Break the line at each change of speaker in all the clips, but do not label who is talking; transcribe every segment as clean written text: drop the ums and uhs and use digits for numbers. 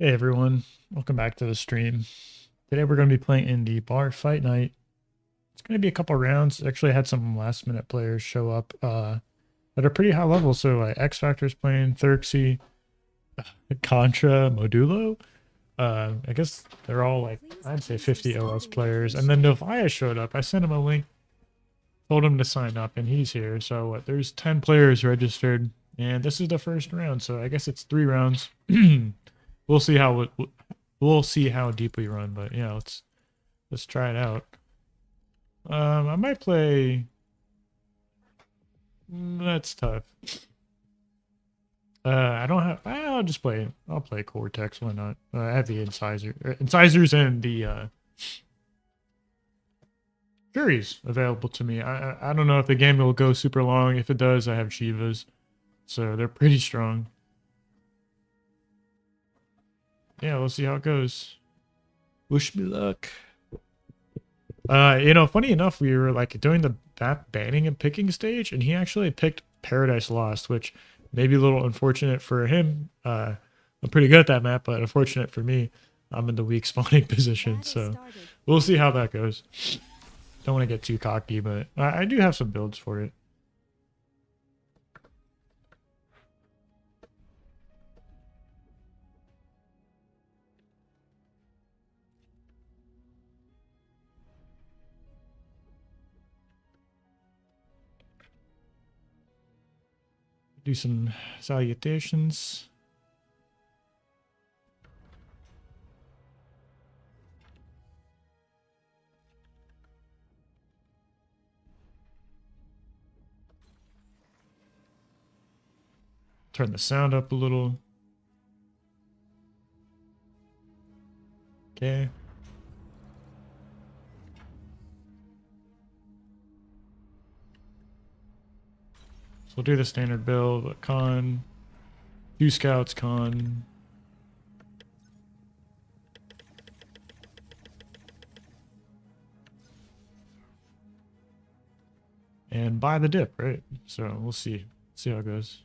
Hey everyone, welcome back to the stream. Today we're going to be playing in the bar fight night. It's going to be a couple rounds. Actually, I had some last minute players show up at a pretty high level. So like X Factor's playing, Thurxie, Contra, Modulo. I guess they're all like I'd say 50 OS players. And then Novaya showed up. I sent him a link, told him to sign up, and he's here. So there's 10 players registered, and this is the first round. So I guess it's 3 rounds. We'll see how we'll see how deep we run, but yeah, let's try it out. I might play. That's tough. I don't have. I'll just play. I'll play Cortex. Why not? I have the incisors and the juries available to me. I don't know if the game will go super long. If it does, I have Shivas, so they're pretty strong. Yeah, we'll see how it goes. Wish me luck. Funny enough, we were like doing the map banning and picking stage, and he actually picked Paradise Lost, which may be a little unfortunate for him. I'm pretty good at that map, but unfortunate for me, I'm in the weak spawning position. So we'll see how that goes. Don't want to get too cocky, but I do have some builds for it. Do some salutations. Turn the sound up a little. Okay. So we'll do the standard build, but con, 2 scouts, con. And buy the dip, right? So we'll see. See how it goes.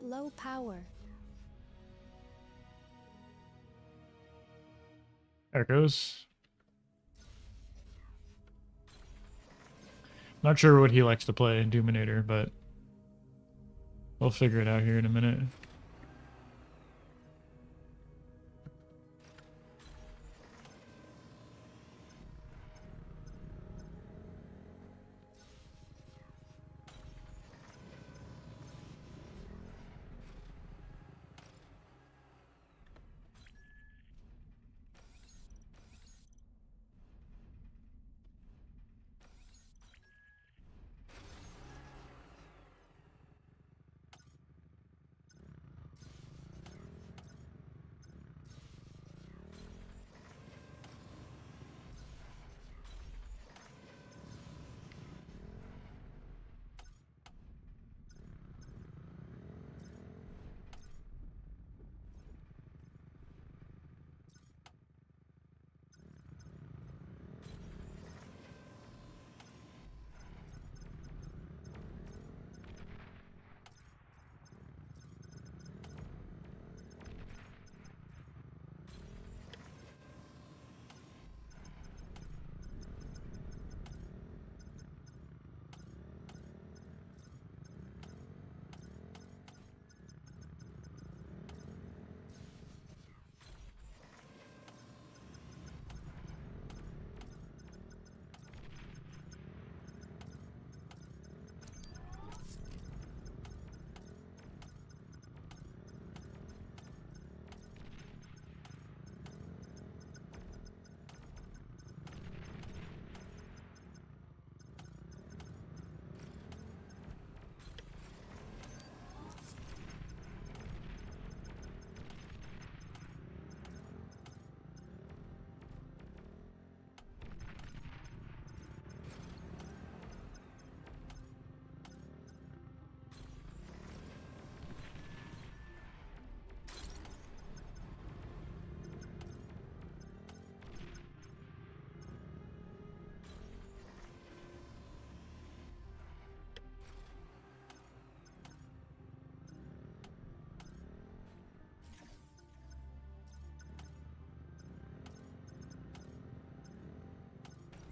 Low power.
There it goes. Not sure what he likes to play in Doominator, but we'll figure it out here in a minute.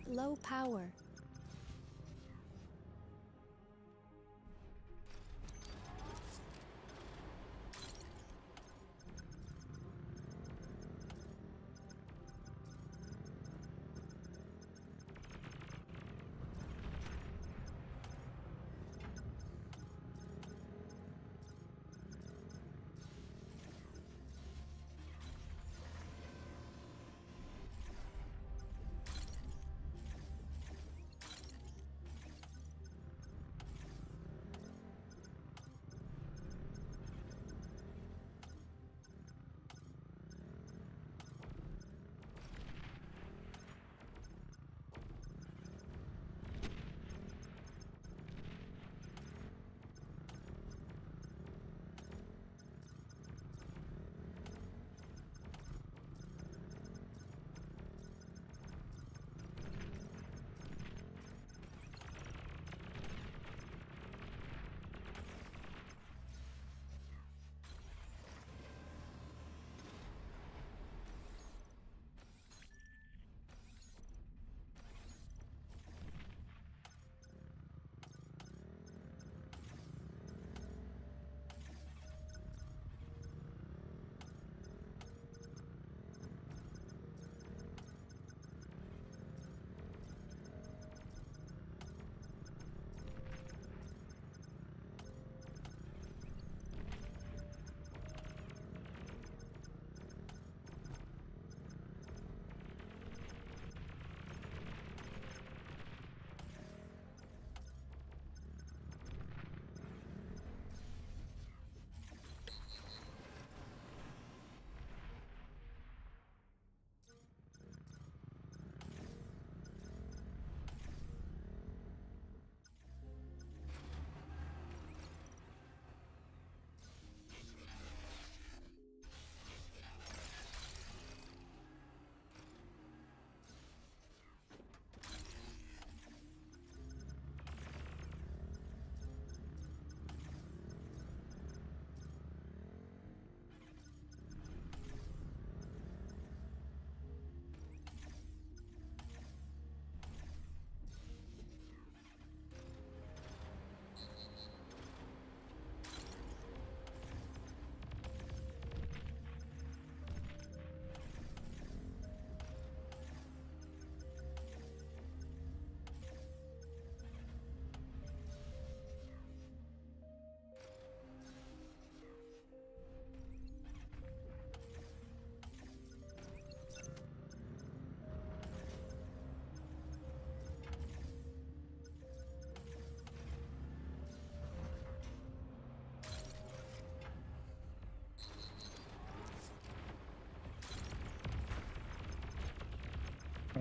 Low power.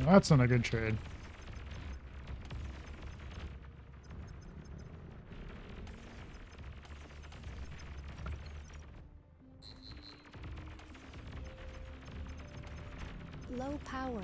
Well, that's not a good trade.
Low power.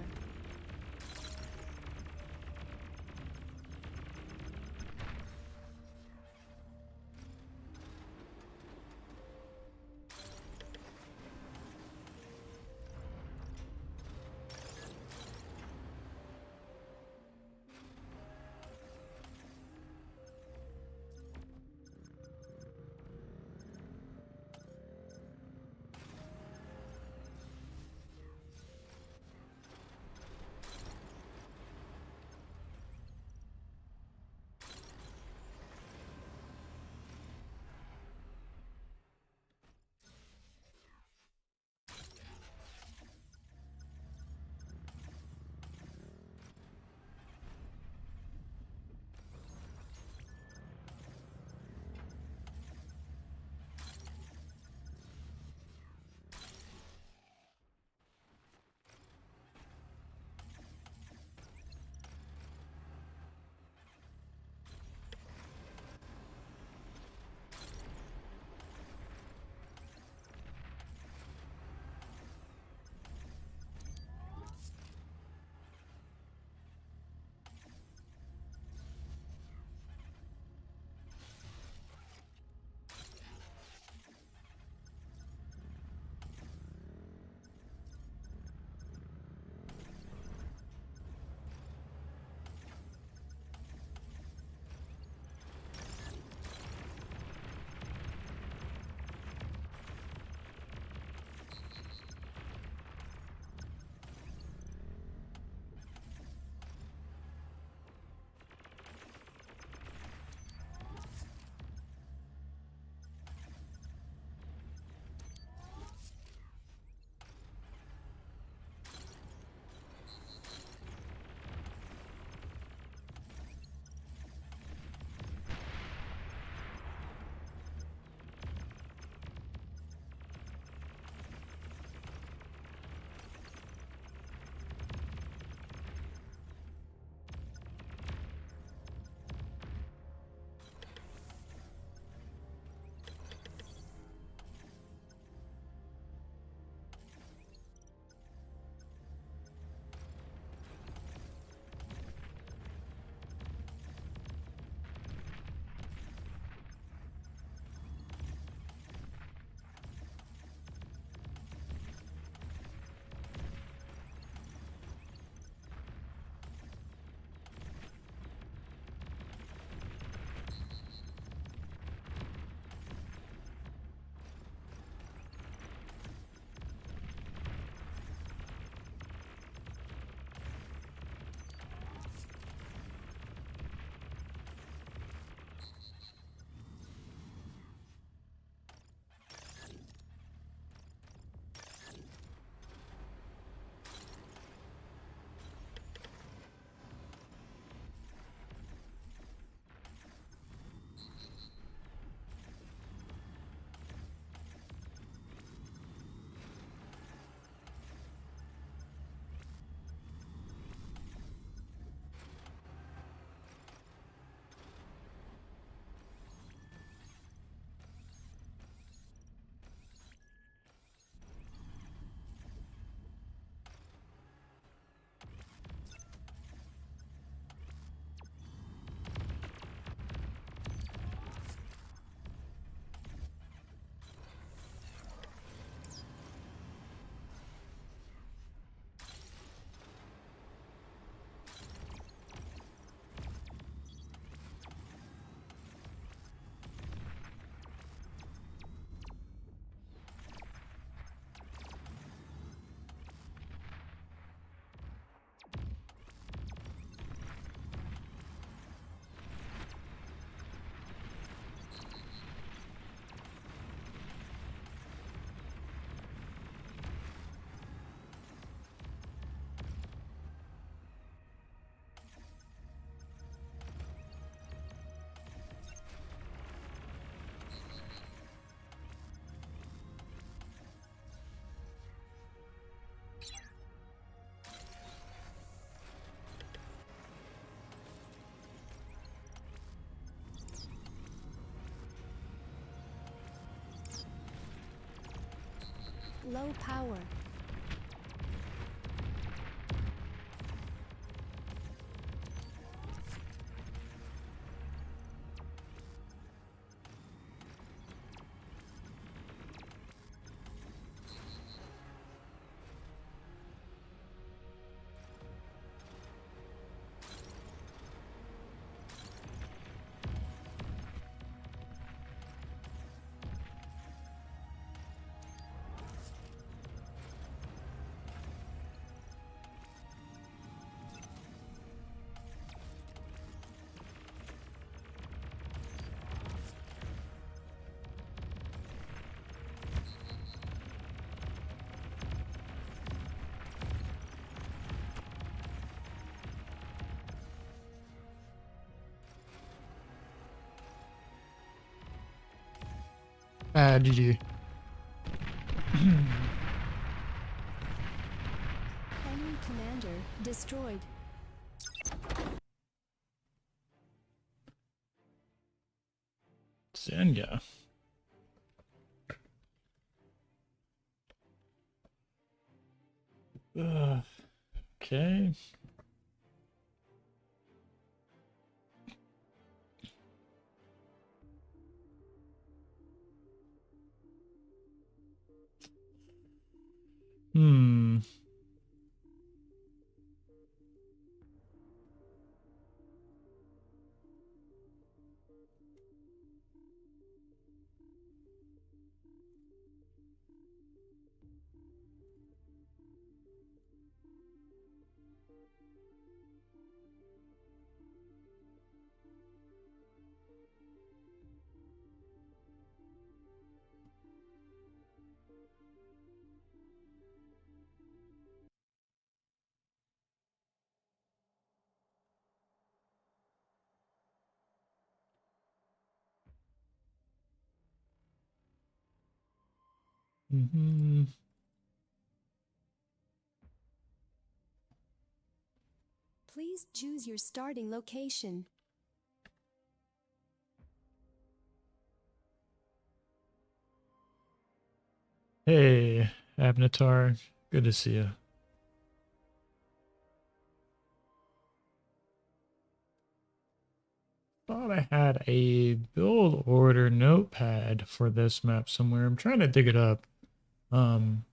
Low power.
GG.
Enemy commander destroyed.
Zenya. Okay. Hmm. Mm-hmm.
Please choose your starting location.
Hey, Abnatar. Good to see you. Thought I had a build order notepad for this map somewhere. I'm trying to dig it up. Um,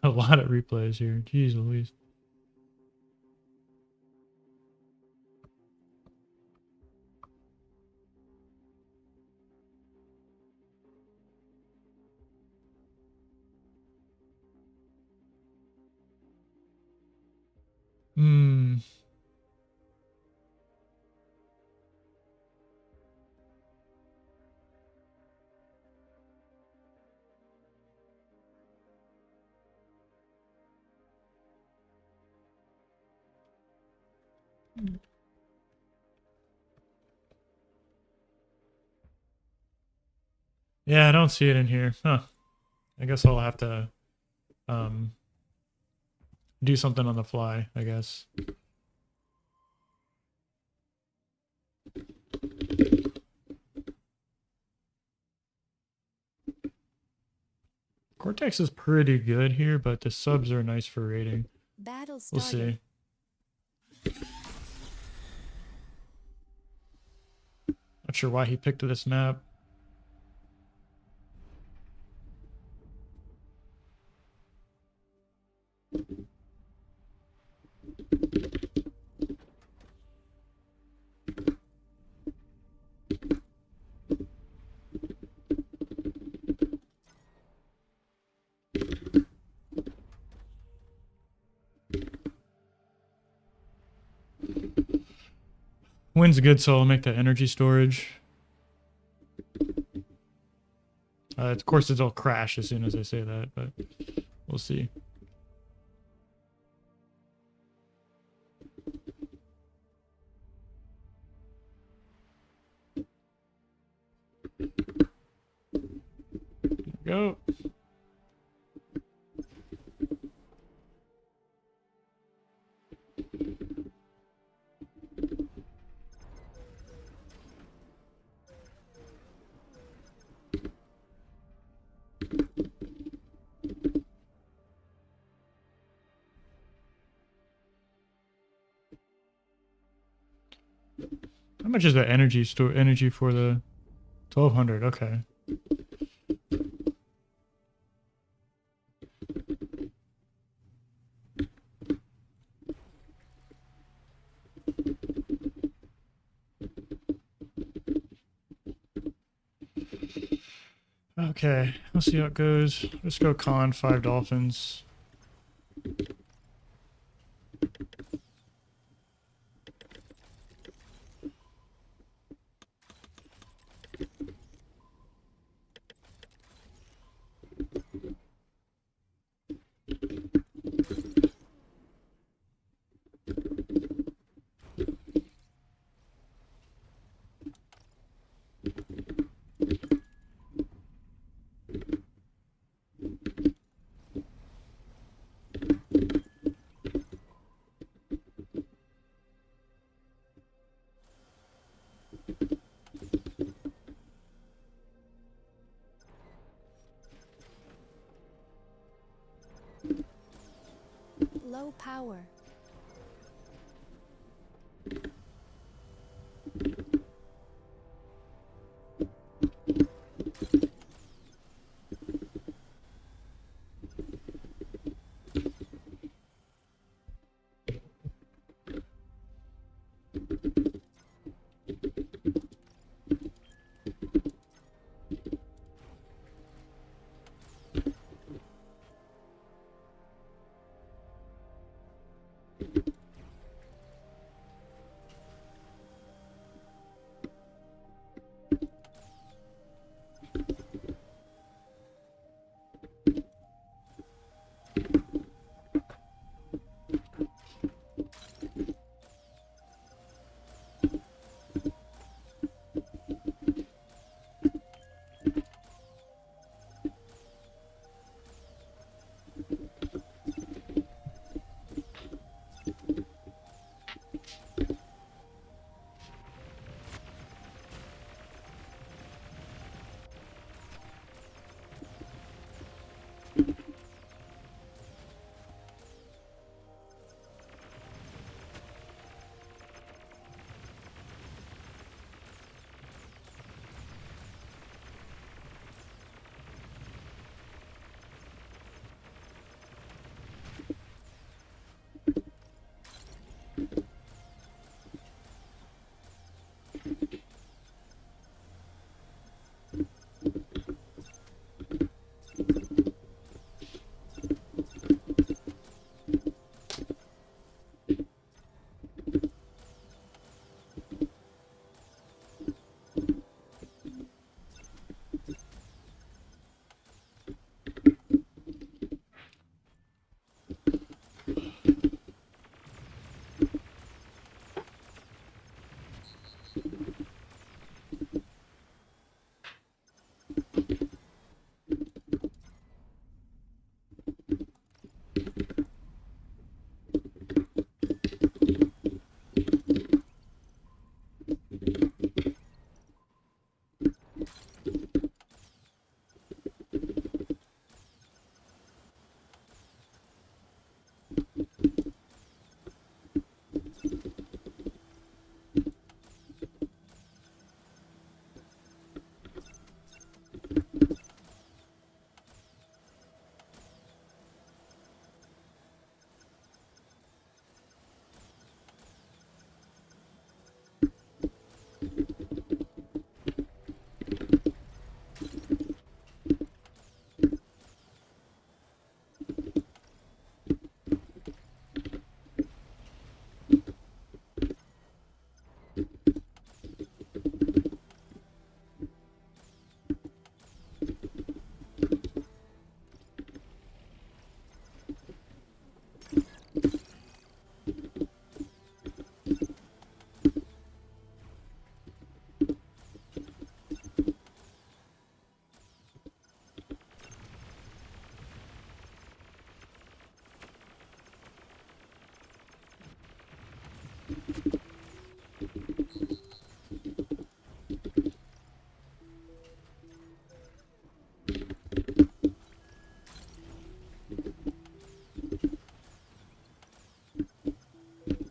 a lot of replays here. Jeez Louise. Hmm. Yeah, I don't see it in here. Huh. I guess I'll have to um do something on the fly, I guess. Cortex is pretty good here, but the subs are nice for rating.
Battle
We'll
started.
see. Not sure why he picked this map. Wind's good, so I'll make that energy storage. Of course, it'll crash as soon as I say that, but we'll see. Go. How much is the energy for the 1200? Okay. Okay, let's see how it goes. Let's go con 5 dolphins.
Low power.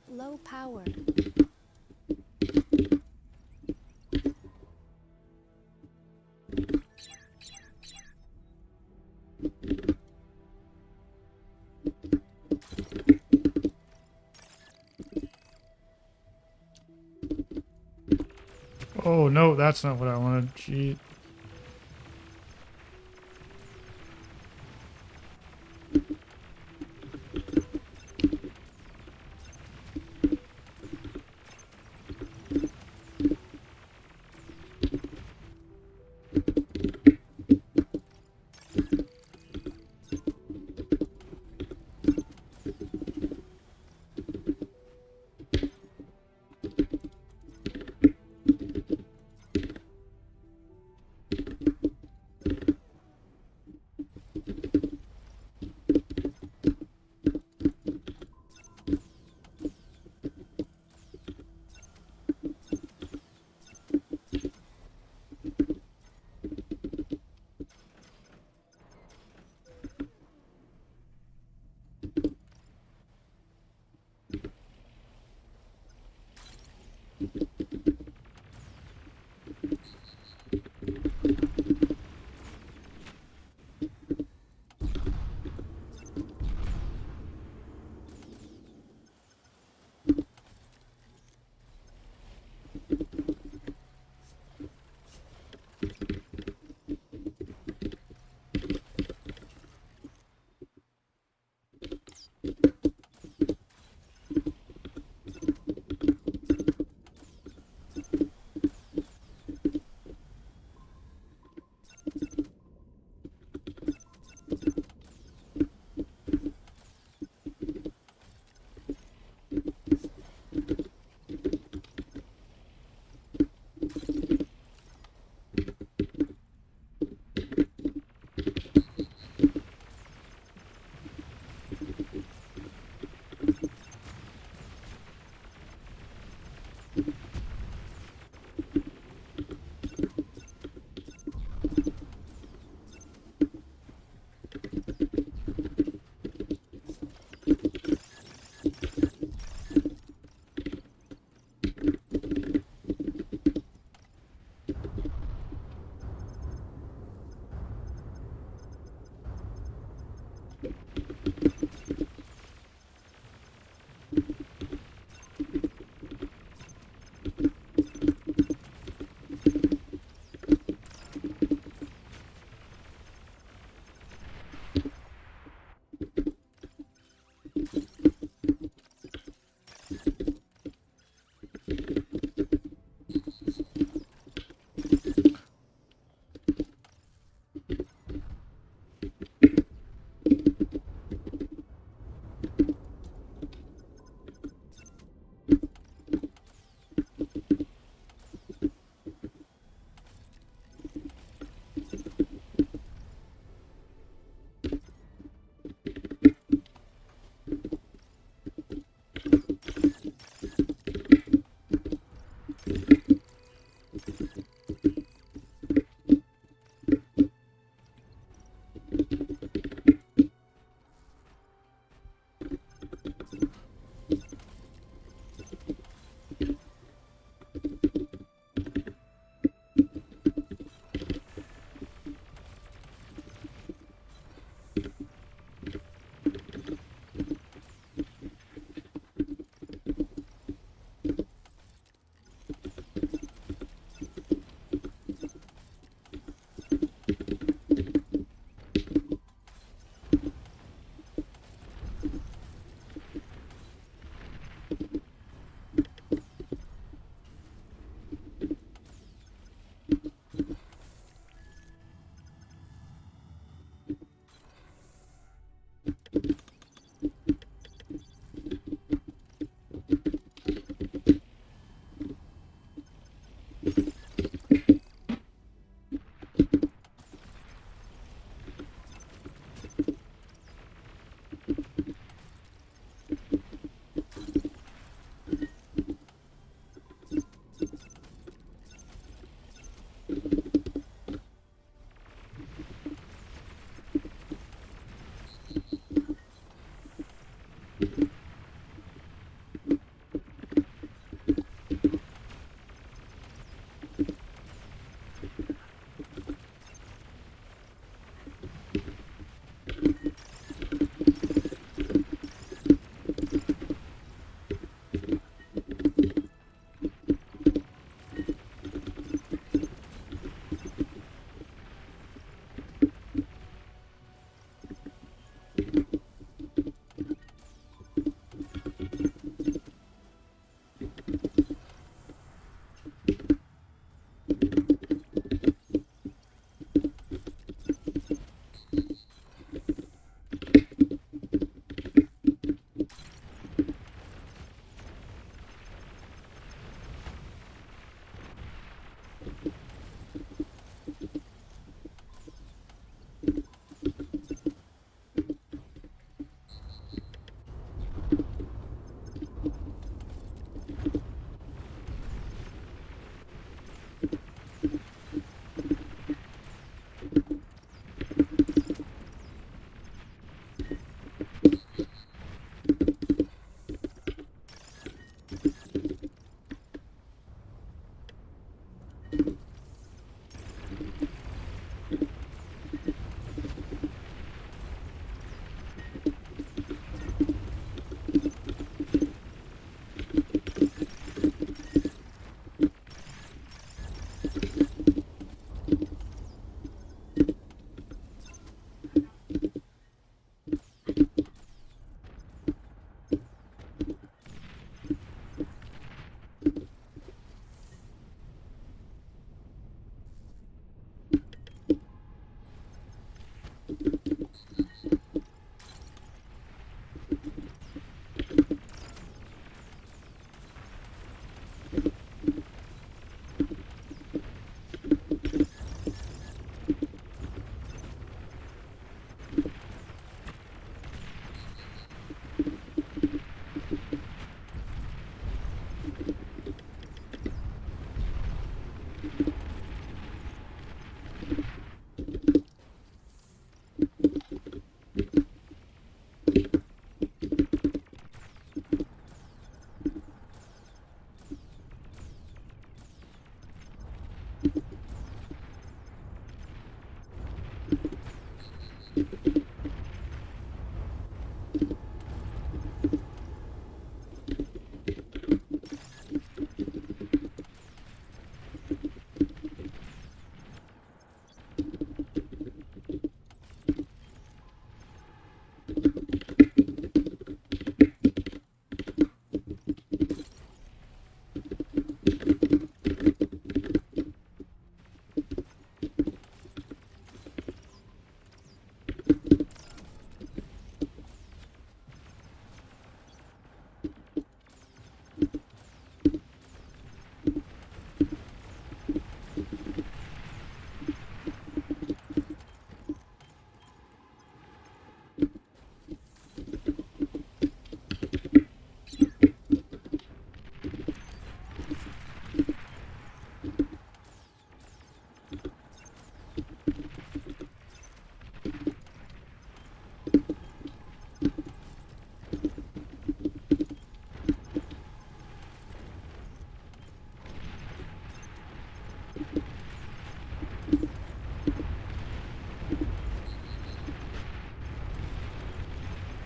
Low power.
Oh no, that's not what I wanted. Gee.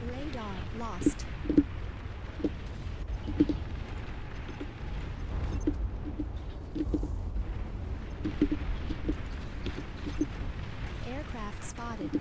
Radar lost. Aircraft spotted.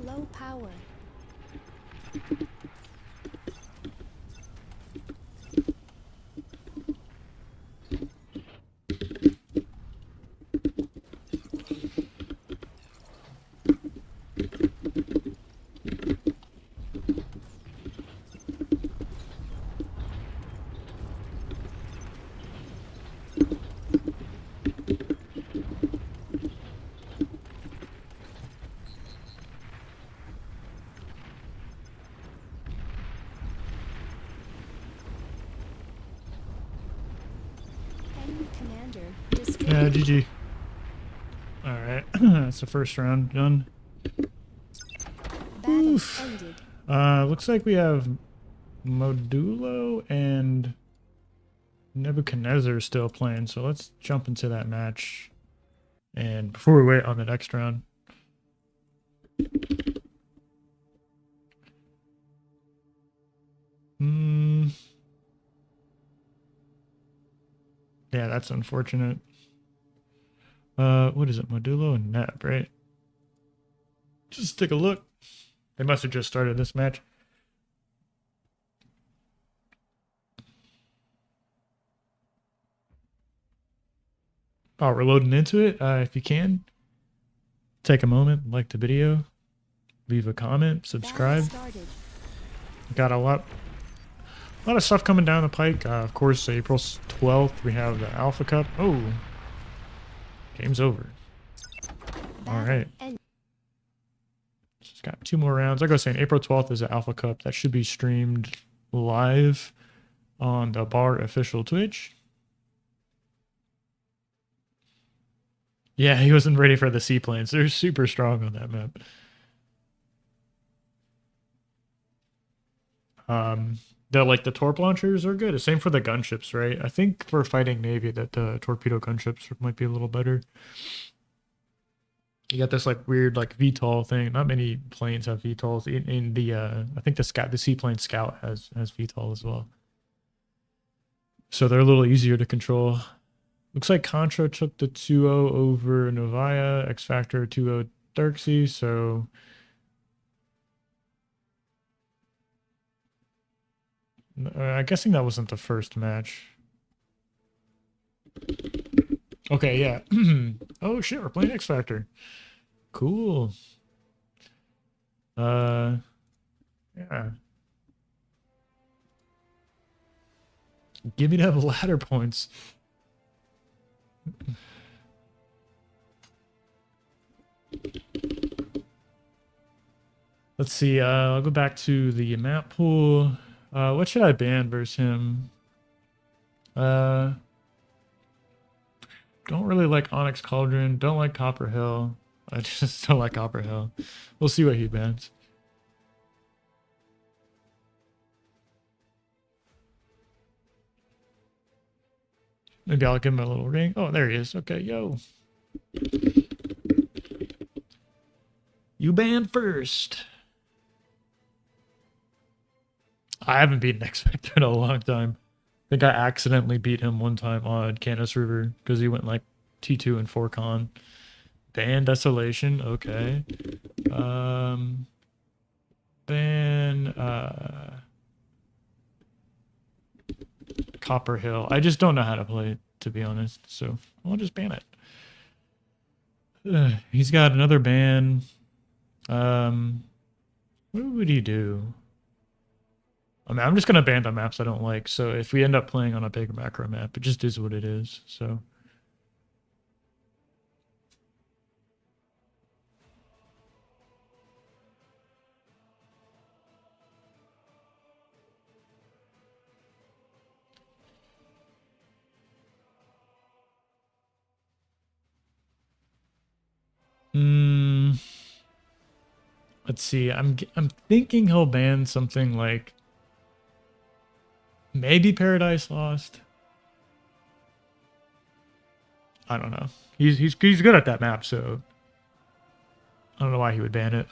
Low power. Enemy commander destroyed.
Yeah, GG. Alright, that's the first round done.
Battle
Oof.
ended.
Looks like we have Modulo and Nebuchadnezzar still playing, so let's jump into that match. And before we wait on the next round, Yeah, that's unfortunate. What is it? Modulo and Neb, right? Just take a look. They must have just started this match. Oh, we're loading into it. If you can, take a moment, like the video, leave a comment,
Battle
subscribe.
started.
Got a lot of stuff coming down the pike. Of course, April 12th, we have the Alpha Cup. Oh, game's over. All
Battle
right.
end.
Just got 2 more rounds. Like I was saying, April 12th is the Alpha Cup. That should be streamed live on the Bar official Twitch. Yeah, he wasn't ready for the seaplanes. They're super strong on that map. The torp launchers are good. Same for the gunships, right? I think for fighting Navy that the torpedo gunships might be a little better. You got this like weird like VTOL thing. Not many planes have VTOLs. In the I think the seaplane Scout has VTOL as well. So they're a little easier to control. Looks like Contra took the 2-0 over Novaya, X Factor 2-0 Dirksey, so I'm guessing that wasn't the first match. Okay, yeah. Oh shit, we're playing X Factor. Cool. Yeah. Give me them ladder points. Let's see. I'll go back to the map pool. What should I ban versus him? Don't really like Onyx Cauldron. Don't like Copper Hill. I just don't like Copper Hill. We'll see what he bans. Maybe I'll give him a little ring. Oh, there he is. Okay, yo. You ban first. I haven't beaten X Factor in a long time. I think I accidentally beat him one time on Canis River because he went like T2 and 4 con. Ban Desolation, okay. Ban Copper Hill. I just don't know how to play it, to be honest. So I'll just ban it. He's got another ban. What would he do? I mean, I'm just gonna ban the maps I don't like. So if we end up playing on a big macro map, it just is what it is. So. Let's see. I'm thinking he'll ban something like maybe Paradise Lost. I don't know. He's good at that map, so I don't know why he would ban it.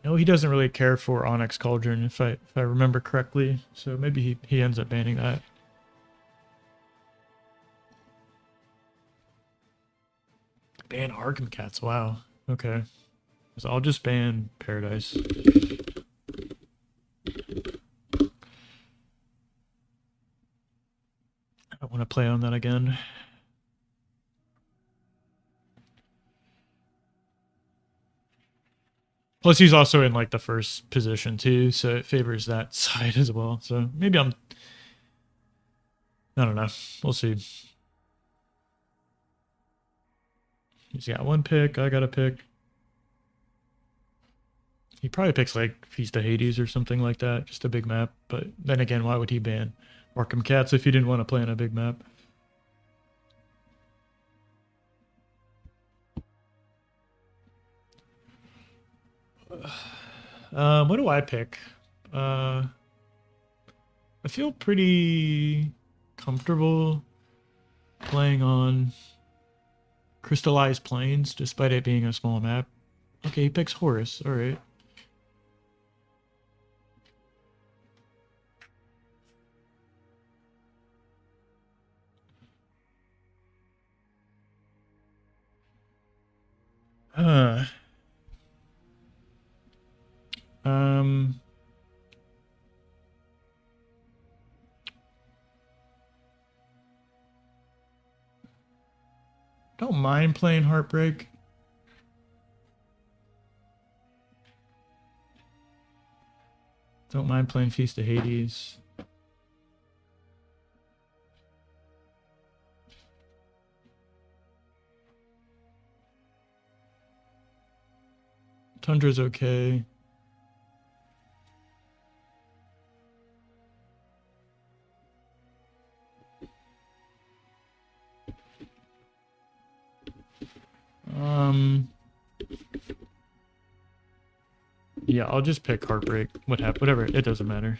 No, he doesn't really care for Onyx Cauldron if I remember correctly. So maybe he ends up banning that. Ban Arkham Cats. Wow. Okay. So I'll just ban Paradise. I want to play on that again. Plus, he's also in like the first position too, so it favors that side as well. So maybe I don't know. We'll see. He's got 1 pick. I got a pick. He probably picks like Feast of Hades or something like that. Just a big map. But then again, why would he ban Arkham Cats if he didn't want to play on a big map? What do I pick? I feel pretty comfortable playing on Crystallized Plains, despite it being a small map. Okay, he picks Horus. All right. Uh, um, don't mind playing Heartbreak. Don't mind playing Feast of Hades. Tundra's okay. Yeah, I'll just pick Heartbreak. Whatever, it doesn't matter.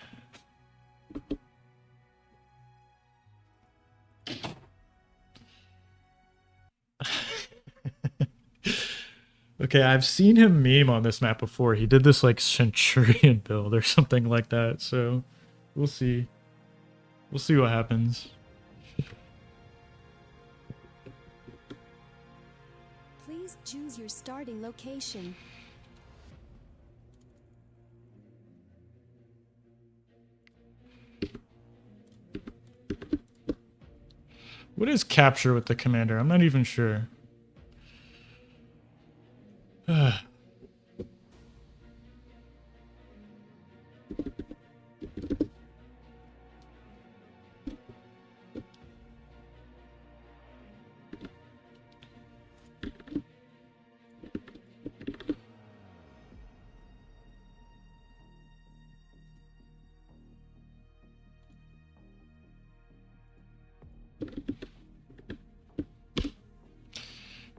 Okay, I've seen him meme on this map before. He did this like Centurion build or something like that, so we'll see. We'll see what happens.
Please choose your starting location.
What is capture with the commander? I'm not even sure.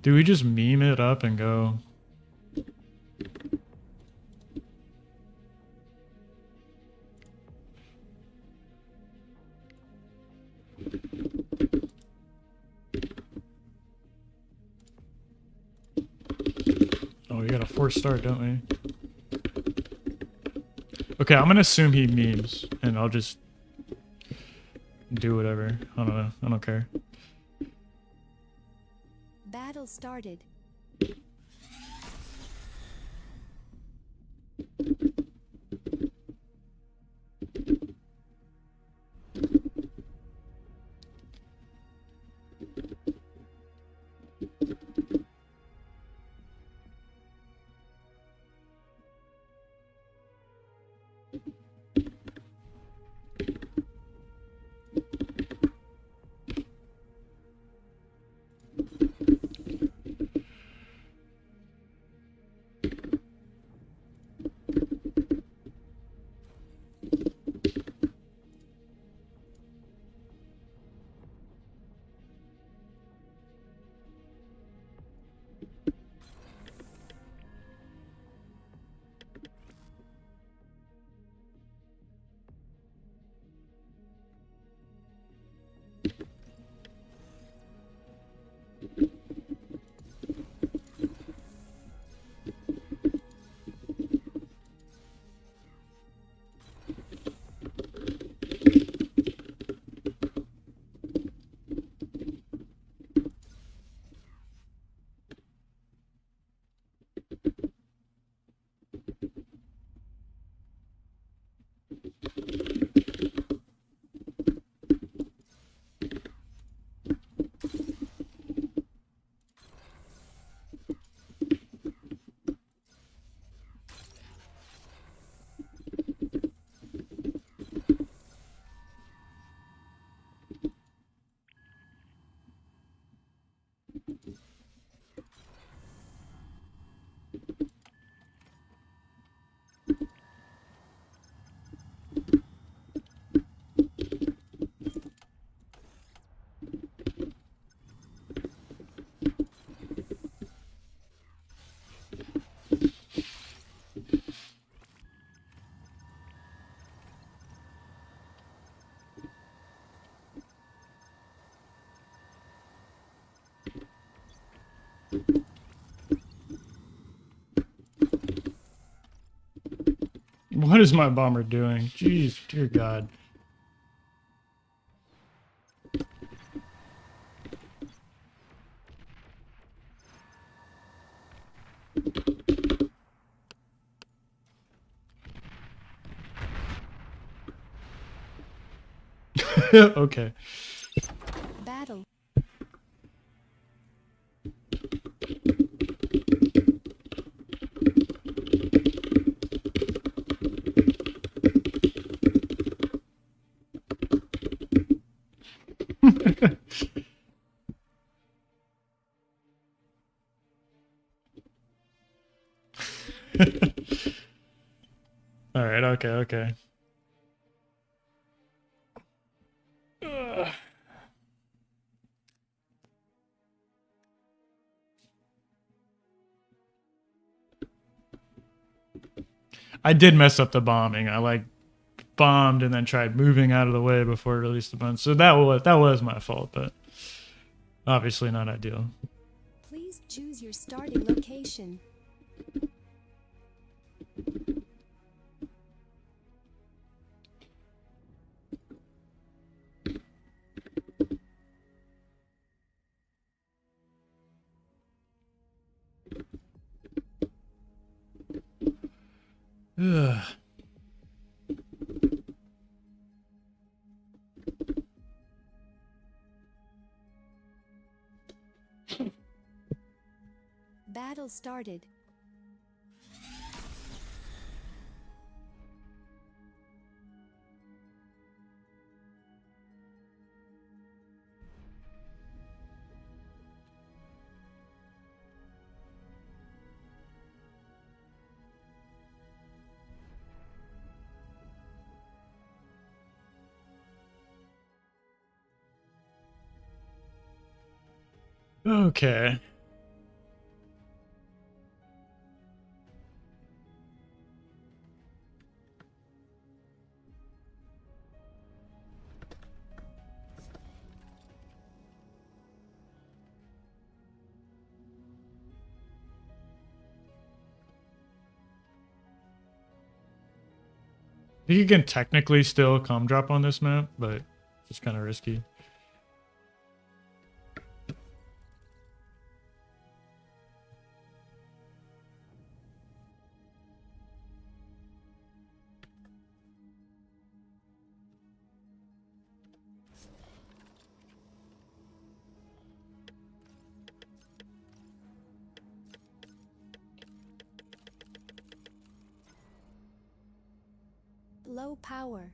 Do we just meme it up and go? Oh, we got a 4-star, don't we? Okay, I'm gonna assume he memes, and I'll just do whatever. I don't know. I don't care.
Battle started. What is my bomber doing? Jeez, dear God.
Okay.
Battle.
All right. Okay. Okay. Ugh. I did mess up the bombing. I like bombed and then tried moving out of the way before it released the button. So that was my fault, but obviously not ideal.
Please choose your starting location.
Ugh.
Battle started.
Okay. I think you can technically still come drop on this map, but it's kind of risky.
Low power.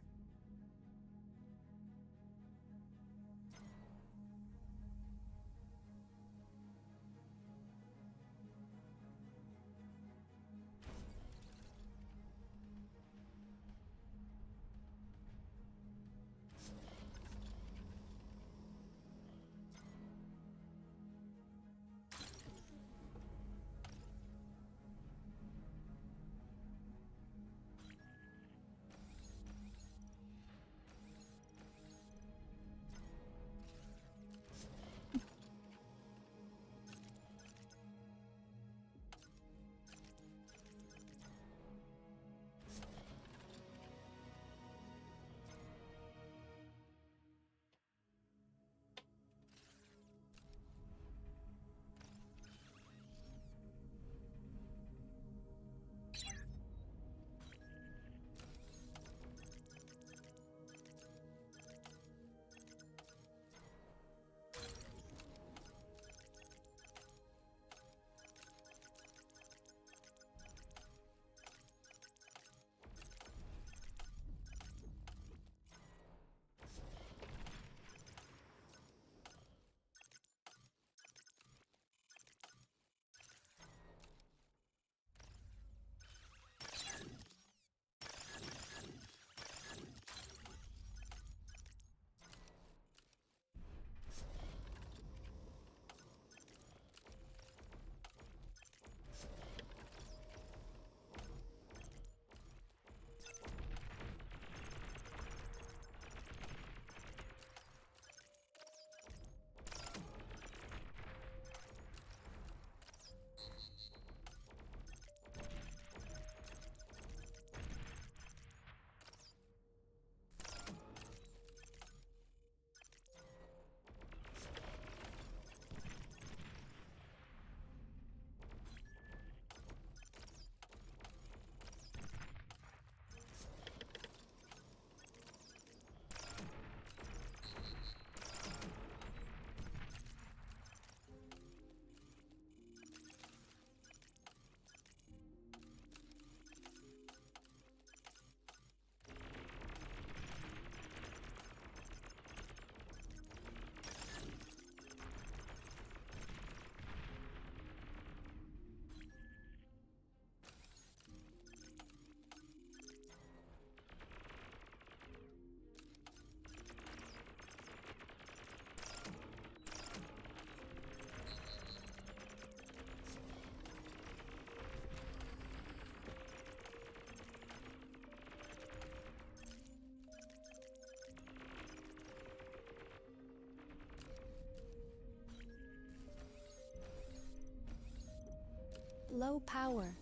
Low power.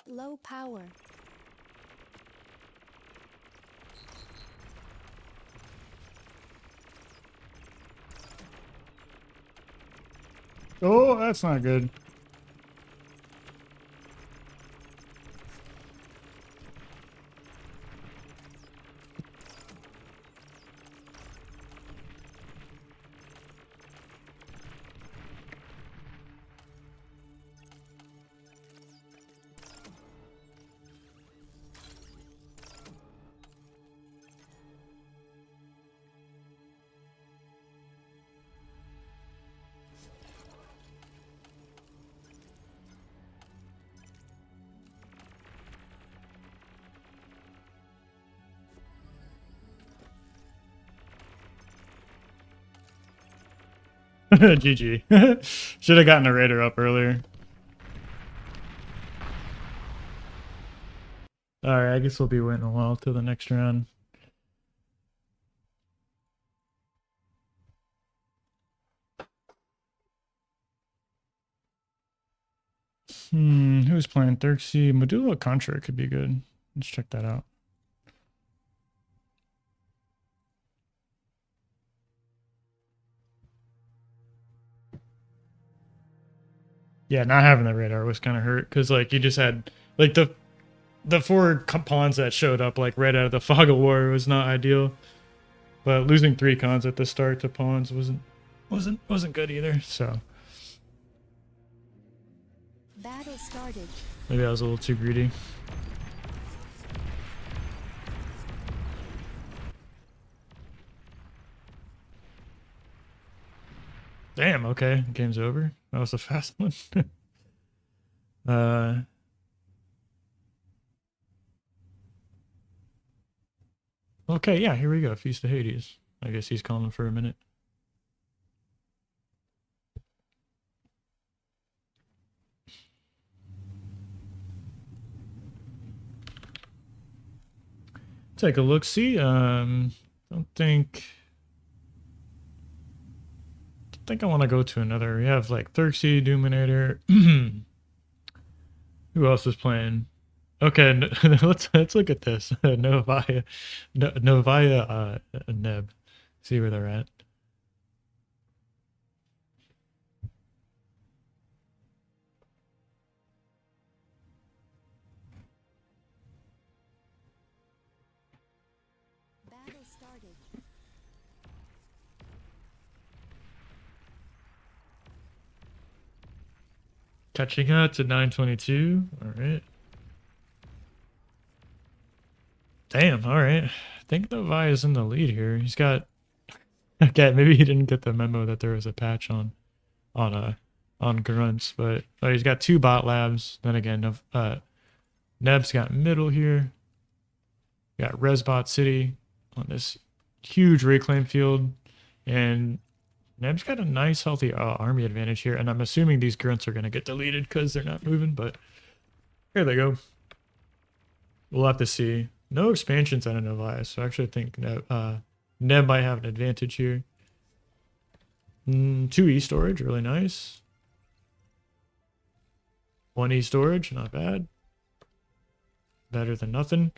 Low power.
Oh, that's not good. GG. Should have gotten a raider up earlier. Alright, I guess we'll be waiting a while till the next round. Who's playing Xerxes? Medulla Contra could be good. Let's check that out. Yeah, not having the radar was kind of hurt because like you just had like the four pawns that showed up like right out of the fog of war was not ideal. But losing 3 cons at the start to pawns wasn't good either. So
Battle started.
maybe I was a little too greedy. Damn, okay. Game's over. That was a fast one. Okay, yeah, here we go. Feast of Hades. I guess he's calling for a minute. Take a look. See, don't think I want to go to another. We have like Xerxes, Dominator. Who else is playing? Okay, let's look at this. Novaya, Novaya, Neb. See where they're at.
Battle started.
Catching up to 922. All right. Damn. All right. I think Novaya is in the lead here. He's got. Okay, maybe he didn't get the memo that there was a patch on on grunts, but he's got 2 bot labs. Then again, Neb's got middle here. Got Resbot City on this huge reclaim field, and Neb's got a nice healthy army advantage here. And I'm assuming these grunts are gonna get deleted because they're not moving. But here they go. We'll have to see. No expansions out of Novaya, so I actually think Neb might have an advantage here. 2 E storage, really nice. 1 E storage, not bad. Better than nothing.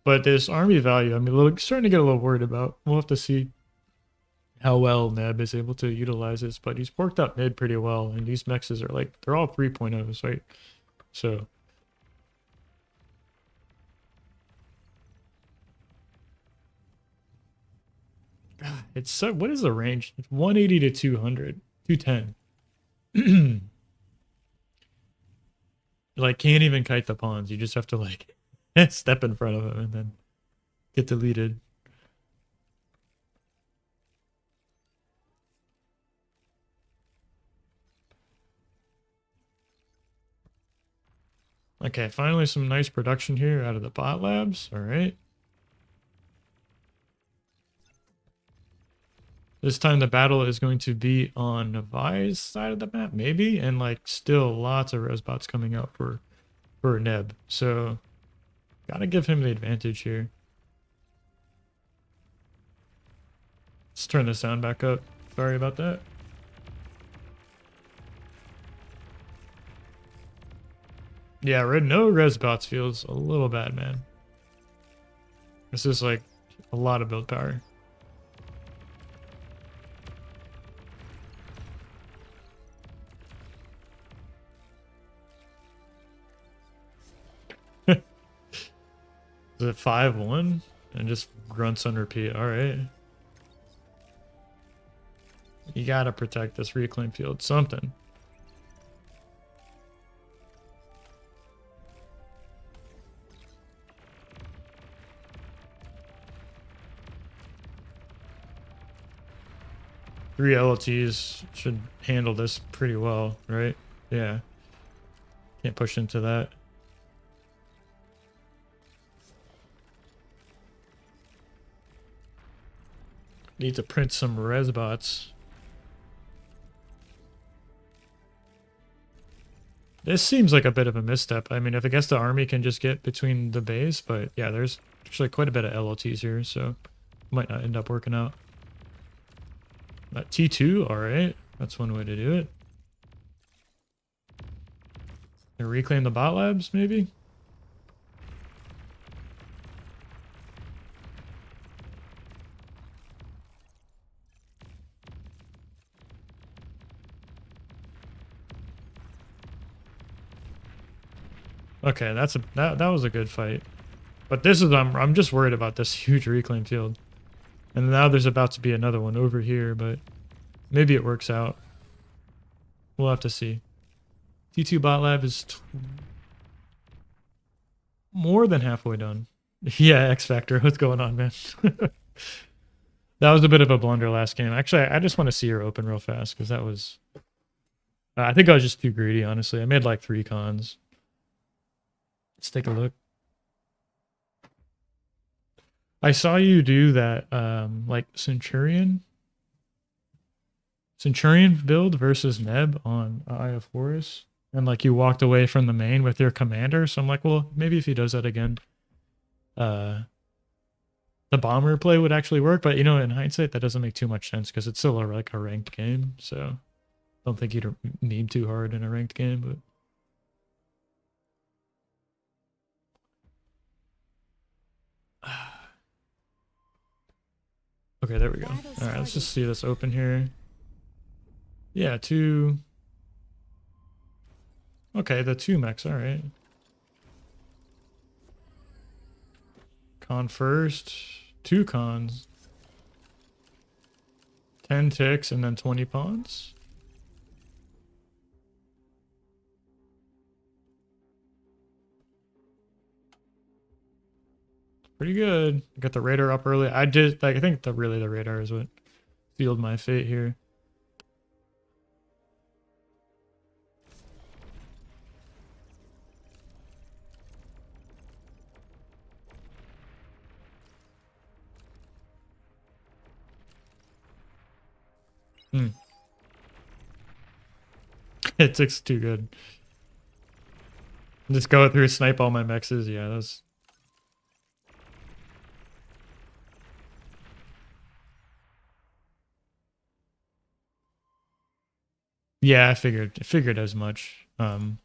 But this army value, I'm starting to get a little worried about. We'll have to see how well Neb is able to utilize this. But he's porked up mid pretty well, and these mexes are like, they're all 3.0s, right? So it's so, what is the range? It's 180 to 200, 210. Like, can't even kite the pawns. You just have to like step in front of him and then get deleted. Okay, finally some nice production here out of the bot labs. All right. This time the battle is going to be on Novaya's side of the map, maybe, and like still lots of Rosebots coming out for Neb. So gotta give him the advantage here. Let's turn the sound back up. Sorry about that. Yeah, no Resbots feels a little bad, man. This is like a lot of build power. Is it 5-1? And just grunts on repeat. Alright. You gotta protect this reclaim field. Something. Three LLTs should handle this pretty well, right? Yeah. Can't push into that. Need to print some Resbots. This seems like a bit of a misstep. I mean, if I guess the army can just get between the base, but yeah, there's actually quite a bit of LLTs here, so might not end up working out. T2, alright. That's one way to do it. And reclaim the bot labs, maybe? Okay, that was a good fight. But this is I'm just worried about this huge reclaim field. And now there's about to be another one over here, but maybe it works out. We'll have to see. T2 bot lab is more than halfway done. Yeah, X Factor, what's going on, man? That was a bit of a blunder last game. Actually, I just want to see her open real fast because that was... I think I was just too greedy, honestly. I made like 3 cons. Let's take a look. I saw you do that, like Centurion build versus Neb on Eye of Horus, and like you walked away from the main with your commander. So I'm like, well, maybe if he does that again, the bomber play would actually work. But you know, in hindsight, that doesn't make too much sense because it's still like a ranked game. So I don't think you'd need too hard in a ranked game, but. Okay, there we go.
Battle
All right, let's just
started.
see this open here. Yeah, two. Okay, the two mechs. All right. Con first. Two cons. 10 ticks and then 20 pawns. Pretty good. Got the radar up early. I did like I think the radar is what sealed my fate here. Hmm. It ticks too good. Just go through, snipe all my mexes. Yeah, that's. Yeah, I figured as much. And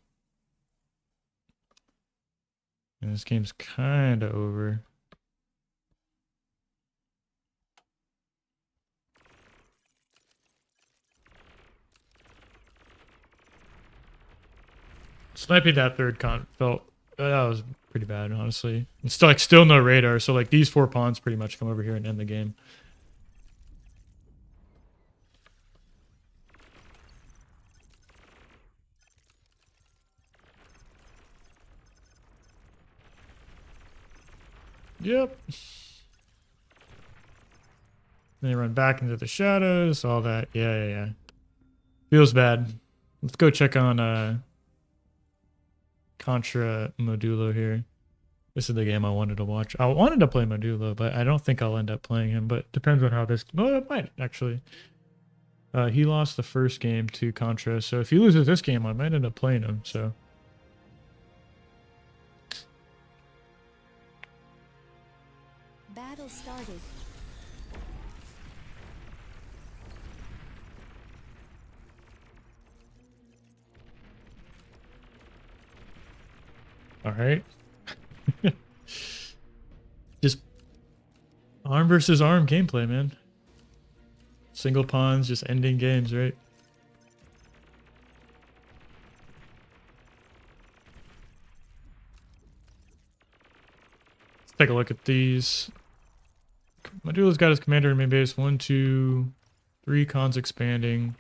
this game's kind of over. Sniping that third con felt that was pretty bad, honestly. It's still no radar, so like these 4 pawns pretty much come over here and end the game. Yep. Then they run back into the shadows, all that. Yeah. Feels bad. Let's go check on Contra Modulo here. This is the game I wanted to watch. I wanted to play Modulo, but I don't think I'll end up playing him. But depends on how this. Well, it might actually. He lost the first game to Contra, so if he loses this game, I might end up playing him. So.
Battle started.
All right. Just arm versus arm gameplay, man. Single pawns, just ending games, right? Let's take a look at these. Modulo's got his commander in main base. 1, 2, 3 cons expanding.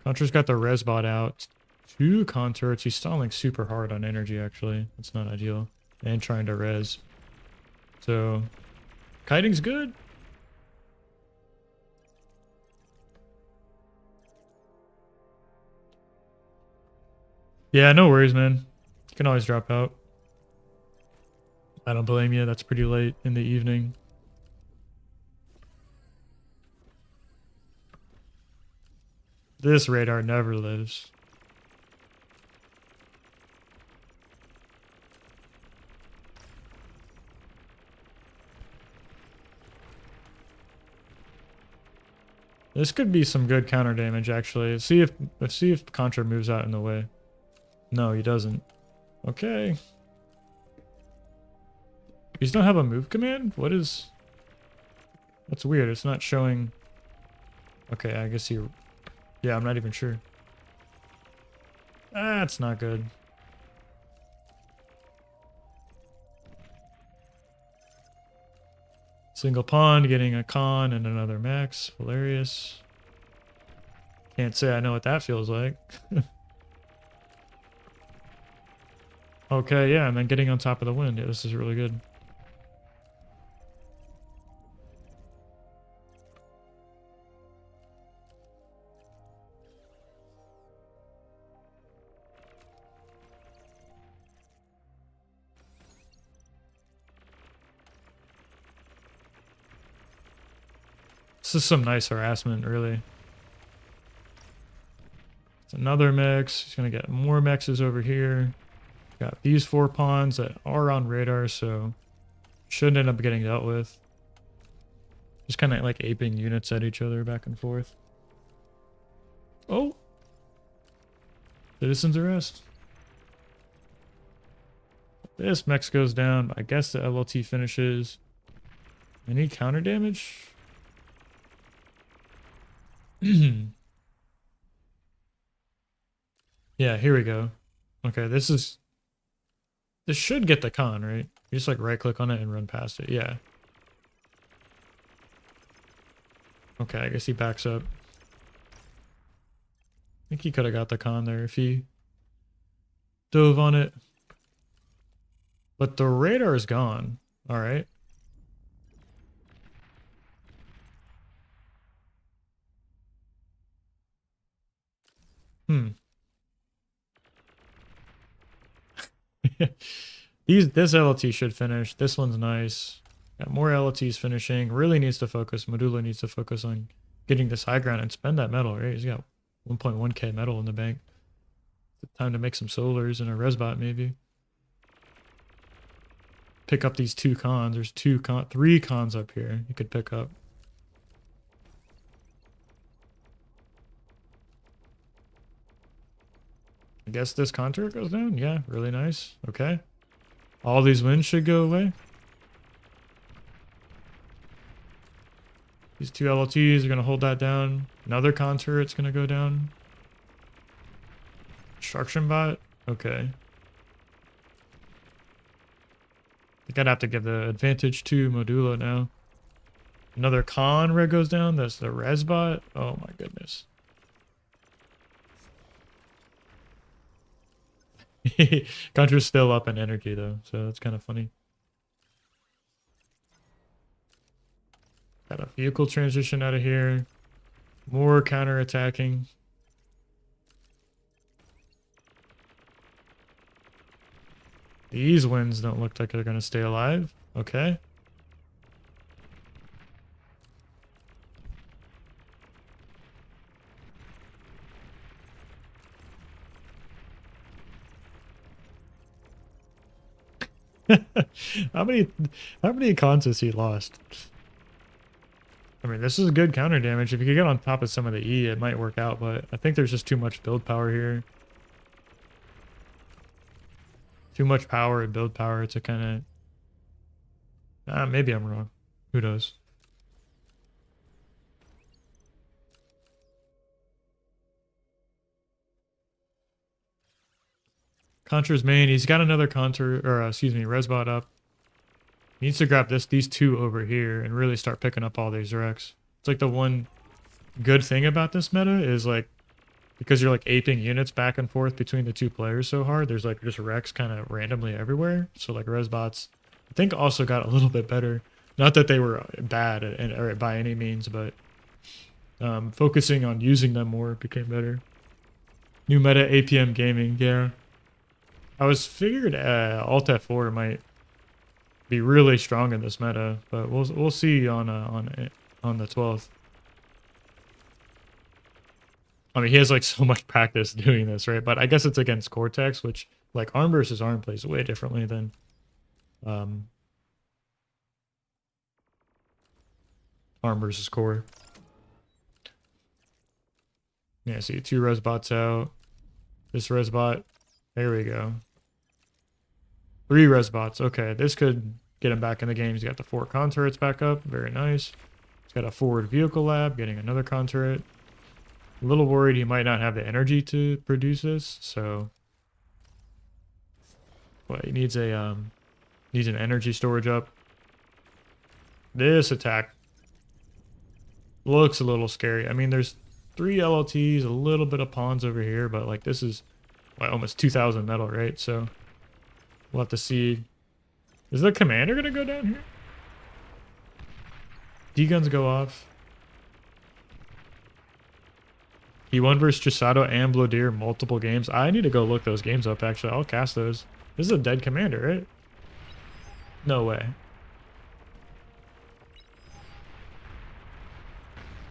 Contra's got the res bot out. 2 con turrets. He's stalling super hard on energy, actually. That's not ideal. And trying to res. So, kiting's good. Yeah, no worries, man. You can always drop out. I don't blame you. That's pretty late in the evening. This radar never lives. This could be some good counter damage, actually. Let's see if Contra moves out in the way. No, he doesn't. Okay. You don't have a move command? What is... That's weird. It's not showing... Okay, I guess you... Yeah, I'm not even sure. That's not good. Single pawn, getting a con and another max. Hilarious. Can't say I know what that feels like. Okay, yeah, and then getting on top of the wind. Yeah, this is really good. This is some nice harassment, really. It's another mix. He's going to get more mexes over here. Got these 4 pawns that are on radar, so shouldn't end up getting dealt with. Just kind of like aping units at each other back and forth. Oh! Citizens arrest. This mex goes down. I guess the LLT finishes. Any counter damage? Yeah, here we go. Okay, this should get the con, right? You just like right click on it and run past it. Yeah. Okay, I guess he backs up. I think he could have got the con there if he dove on it. But the radar is gone. All right. Hmm. This LLT should finish. This one's nice. Got more LLTs finishing. Really needs to focus. Medulla needs to focus on getting this high ground and spend that metal, right? He's got 1.1k metal in the bank. Time to make some solars and a resbot maybe. Pick up these two cons. There's three cons up here you could pick up. I guess this contour goes down. Yeah, really nice. Okay. All these wins should go away. These two LLTs are going to hold that down. Another contour, it's going to go down. Construction bot. Okay. I think I'd have to give the advantage to Medulla now. Another con red goes down. That's the res bot. Oh my goodness. Contour's still up in energy though, so that's kind of funny. Got a vehicle transition out of here. More counter attacking. These wins don't look like they're going to stay alive. Okay. How many cons has he lost? I mean, this is good counter damage. If you could get on top of some of the E, it might work out, but I think there's just too much build power here. Too much power and build power to kind of... maybe I'm wrong. Who knows? Contra's main. He's got another contour, or excuse me, resbot up. He needs to grab these two over here and really start picking up all these wrecks. It's like the one good thing about this meta is like, because you're like aping units back and forth between the two players so hard, there's like just wrecks kind of randomly everywhere. So like resbots, I think also got a little bit better. Not that they were bad or by any means, but focusing on using them more became better. New meta APM gaming, yeah. I was figured Alt F4 might be really strong in this meta, but we'll see on the 12th. I mean, he has like so much practice doing this, right? But I guess it's against Cortex, which like arm versus arm plays way differently than arm versus core. Yeah, see, two resbots out. This resbot, there we go. 3 resbots. Okay, this could get him back in the game. He's got the 4 con turrets back up. Very nice. He's got a forward vehicle lab, getting another con turret. A little worried he might not have the energy to produce this, so... Well, he needs an energy storage up. This attack looks a little scary. I mean, there's 3 LLTs, a little bit of pawns over here, but like this is like almost 2,000 metal, right? So we'll have to see. Is the commander gonna go down here? D-guns go off. He won versus Chisato and Blodir multiple games. I need to go look those games up, actually. I'll cast those. This is a dead commander, right? No way.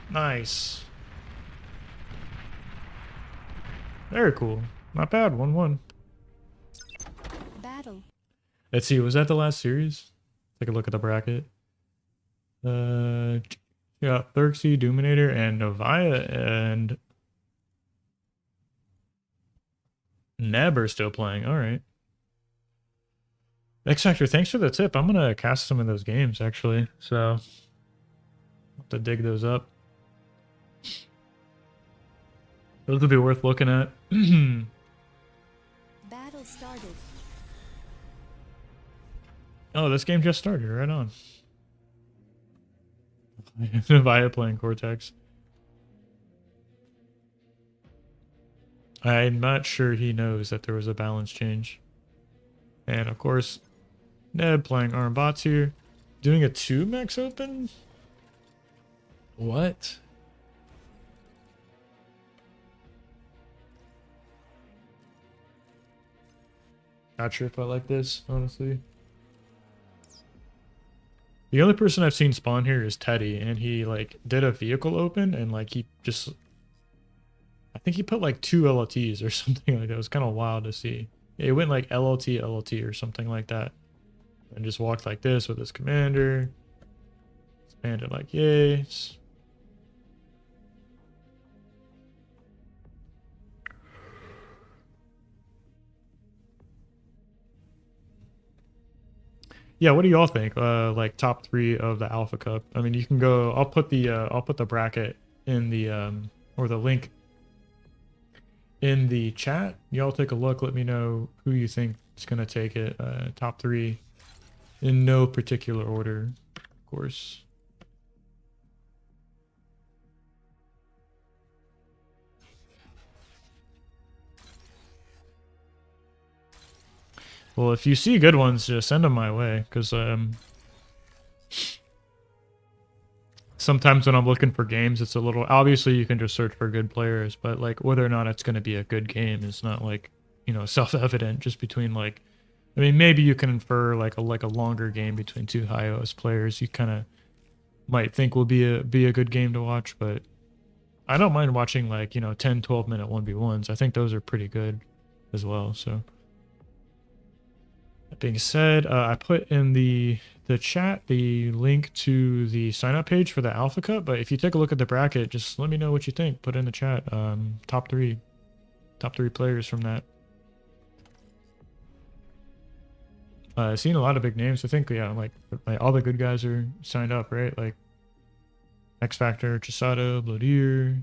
Nice. Very cool. Not bad. 1-1.
Battle.
Let's see. Was that the last series? Take a look at the bracket. Yeah, Xerxes, Dominator, and Novaya, and Neb are still playing. All right. X Factor, thanks for the tip. I'm gonna cast some of those games actually, so I'll have to dig those up. Those would be worth looking at.
Battle started.
Oh, this game just started. Right on. Via playing Cortex. I'm not sure he knows that there was a balance change. And of course, Ned playing arm bots here. Doing a 2 max open? What? Not sure if I like this, honestly. The only person I've seen spawn here is Teddy, and he like did a vehicle open and like he just, I think he put like 2 LLTs or something like that. It was kind of wild to see. It went like LLT, LLT or something like that. And just walked like this with his commander. Expanded like yays. Yeah, what do y'all think? Like top 3 of the Alpha Cup. I mean, you can go. I'll put the bracket in the or the link in the chat. Y'all take a look. Let me know who you think is gonna take it. Top 3 in no particular order, of course. Well, if you see good ones, just send them my way, because sometimes when I'm looking for games, it's a little... Obviously, you can just search for good players, but like whether or not it's going to be a good game is not like, you know, self-evident just between like... I mean, maybe you can infer like a longer game between 2 high OS players. You kind of might think will be a good game to watch, but I don't mind watching like, you know, 10, 12-minute 1v1s. I think those are pretty good as well, so... That being said, I put in the chat the link to the sign up page for the Alpha Cup, but if you take a look at the bracket, just let me know what you think. Put it in the chat. Top three players from that. I've seen a lot of big names. I think, yeah, like all the good guys are signed up, right? Like X Factor, Chisato, Bloodier.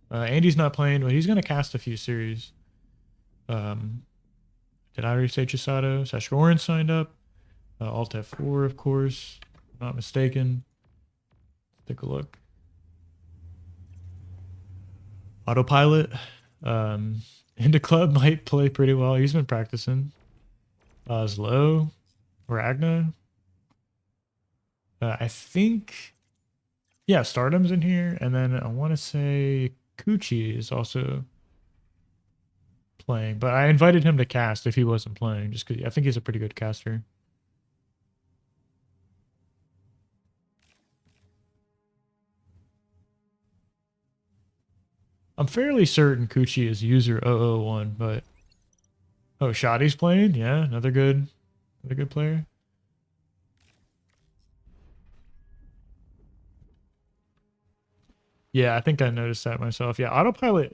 Andy's not playing, but he's gonna cast a few series. Did I already say Chisato? Sashgoran signed up. Alt F4, of course. Not mistaken. Take a look. Autopilot. Into Club might play pretty well. He's been practicing. Zlo. Ragna. I think... Yeah, Stardom's in here. And then I want to say Kuchi is also... playing, but I invited him to cast if he wasn't playing, just because I think he's a pretty good caster. I'm fairly certain Kuchi is user 001, but oh, Shotty's playing, yeah, another good player. Yeah, I think I noticed that myself. Yeah, Autopilot.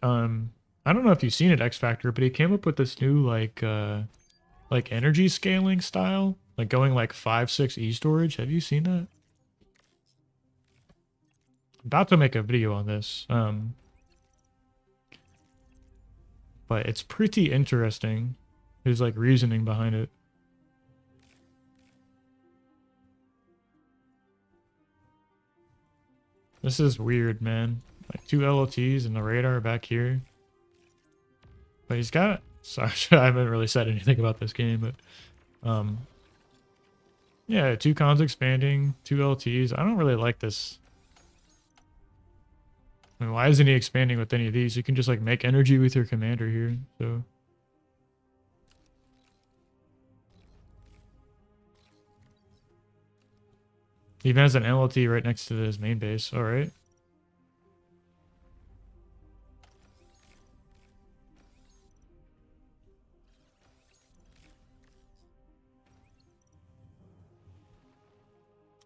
I don't know if you've seen it, X Factor, but he came up with this new like energy scaling style, like going like 5-6 E storage. Have you seen that? I'm about to make a video on this. But it's pretty interesting. There's like reasoning behind it. This is weird, man. Like 2 LLTs and the radar back here. But he's got... Sorry, I haven't really said anything about this game, but... yeah, 2 cons expanding, 2 LTs. I don't really like this. I mean, why isn't he expanding with any of these? You can just, like, make energy with your commander here, so... He even has an LLT right next to his main base. Alright.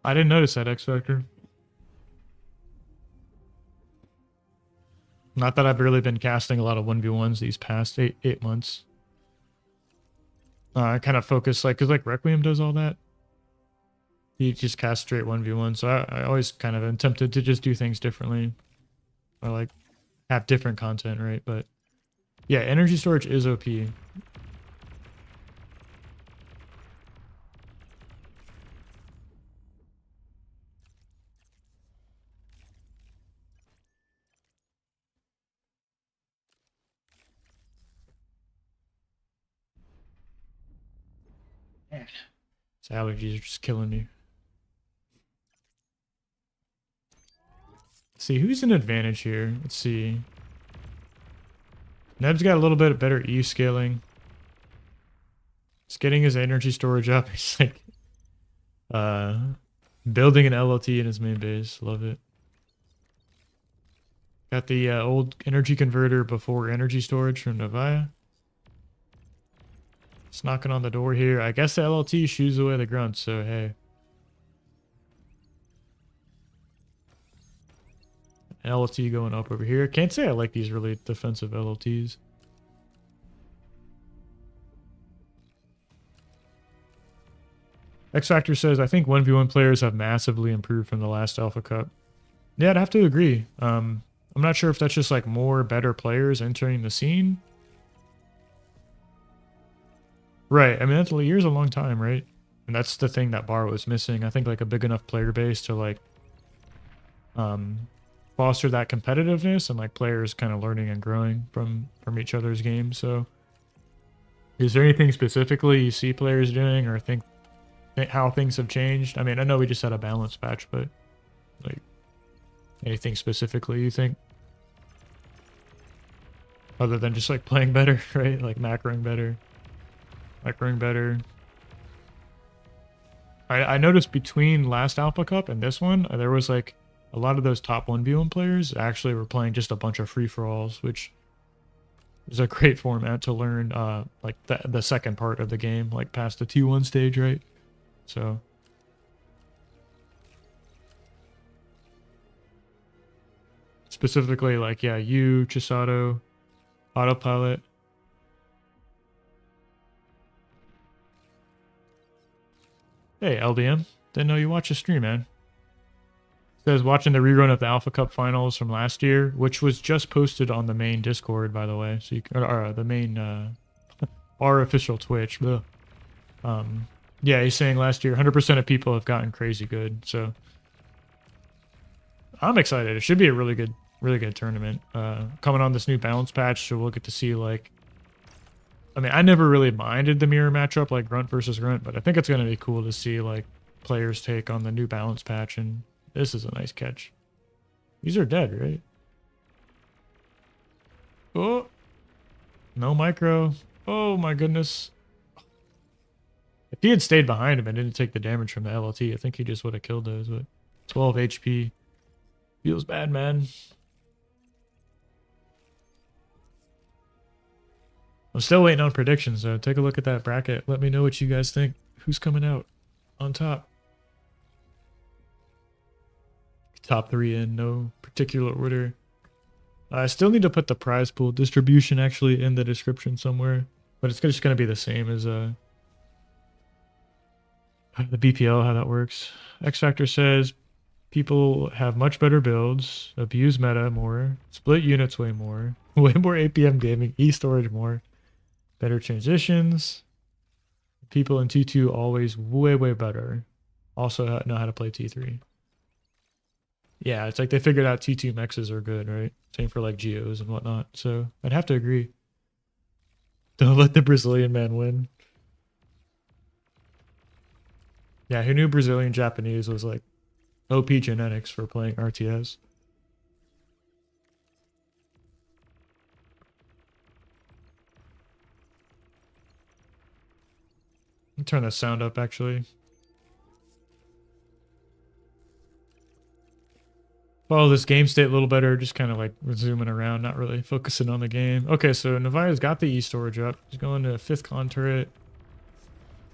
I didn't notice that, X Factor. Not that I've really been casting a lot of 1v1s these past eight months. I kind of focus, like, because, like, Requiem does all that. He just casts straight 1v1, so I always kind of am tempted to just do things differently. Or, like, have different content, right? But Yeah, energy storage is OP. Man, these allergies are just killing me. Let's see, who's an advantage here? Let's see. Neb's got a little bit better E scaling. He's getting his energy storage up. He's like building an LLT in his main base. Love it. Got the old energy converter before energy storage from Novaya. It's knocking on the door here. I guess the LLT shoos away the grunts, so hey. LLT going up over here. Can't say I like these really defensive LLTs. X Factor says, I think 1v1 players have massively improved from the last Alpha Cup. Yeah, I'd have to agree. I'm not sure if that's just like more better players entering the scene. Right. I mean, that's a year's a long time, right? And that's the thing that Bar was missing. I think like a big enough player base to like foster that competitiveness and like players kind of learning and growing from each other's games. So is there anything specifically you see players doing or think how things have changed? I mean, I know we just had a balance patch, but like anything specifically you think? Other than just like playing better, right? Like macroing better. Microing better. I noticed between last Alpha Cup and this one, there was like a lot of those top 1v1 players actually were playing just a bunch of free-for-alls, which is a great format to learn like the second part of the game, like past the T1 stage, right? So specifically like, yeah, you, Chisato, Autopilot. Hey, LDM. Didn't know you watched the stream, man. Says watching the rerun of the Alpha Cup finals from last year, which was just posted on the main Discord, by the way. So you can, or the main our official Twitch. Yeah, he's saying last year 100% of people have gotten crazy good. So I'm excited. It should be a really good tournament. Coming on this new balance patch, so we'll get to see like. I mean, I never really minded the mirror matchup like Grunt versus Grunt, but I think it's gonna be cool to see like players take on the new balance patch, and this is a nice catch. These are dead, right? Oh, no micro. Oh my goodness. If he had stayed behind him and didn't take the damage from the LLT, I think he just would have killed those, but 12 HP. Feels bad, man. I'm still waiting on predictions, though. Take a look at that bracket. Let me know what you guys think. Who's coming out on top? Top 3 in no particular order. I still need to put the prize pool distribution actually in the description somewhere, but it's just going to be the same as the BPL, how that works. X Factor says people have much better builds, abuse meta more, split units way more, way more APM gaming, e-storage more. Better transitions. People in T2 always way better. Also know how to play T3. Yeah, it's like they figured out T2 mexes are good, right? Same for like Geos and whatnot. So I'd have to agree. Don't let the Brazilian man win. Yeah, who knew Brazilian Japanese was like OP genetics for playing RTS? Turn the sound up actually. Follow this game state a little better, just kind of like zooming around, not really focusing on the game. Okay, so Novaya's got the E-storage up. He's going to 5th con turret.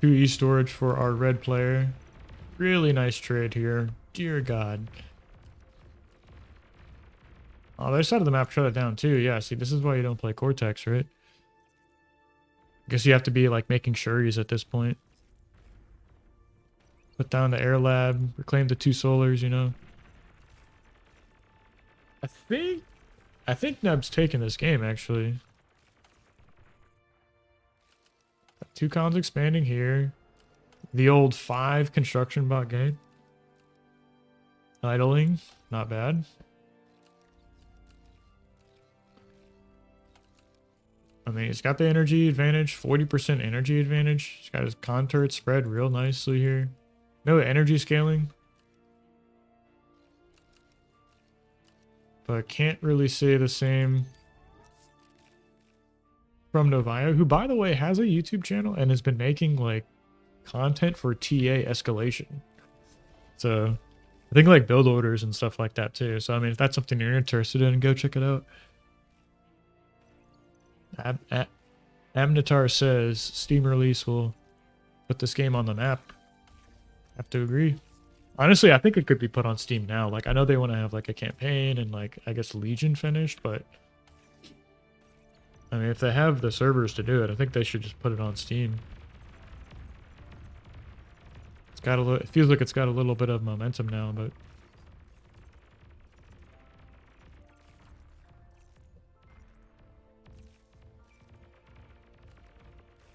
2 E-storage for our red player. Really nice trade here. Dear God. Oh, the other side of the map shut it down too. Yeah, see, this is why you don't play Cortex, right? Guess you have to be like making sure he's at this point. Put down the air lab, reclaim the 2 solars, you know. I think Neb's taking this game actually. 2 cons expanding here. The old 5 construction bot game. Idling, not bad. I mean, he's got the energy advantage, 40% energy advantage. He's got his con turret spread real nicely here. No energy scaling. But can't really say the same from Novaya, who, by the way, has a YouTube channel and has been making, like, content for TA escalation. So, I think, like, build orders and stuff like that, too. So, I mean, if that's something you're interested in, go check it out. Amnitar says Steam release will put this game on the map. Have to agree. Honestly, I think it could be put on Steam now. Like, I know they want to have, like, a campaign and, like, I guess Legion finished, but I mean, if they have the servers to do it, I think they should just put it on Steam. It's got a little, it feels like it's got a little bit of momentum now, but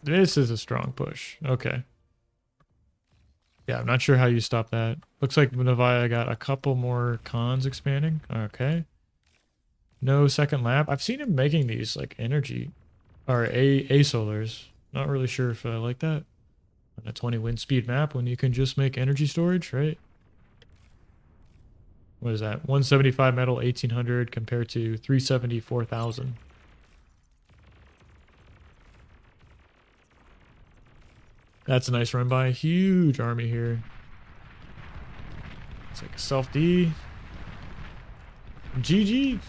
this is a strong push. Okay. Yeah, I'm not sure how you stop that. Looks like Novaya got a couple more cons expanding. Okay. No second lap. I've seen him making these like energy or A solars. Not really sure if I like that. On a 20 wind speed map when you can just make energy storage, right? What is that? 175 metal, 1800 compared to 374,000. That's a nice run by. Huge army here. It's like a self D. GG.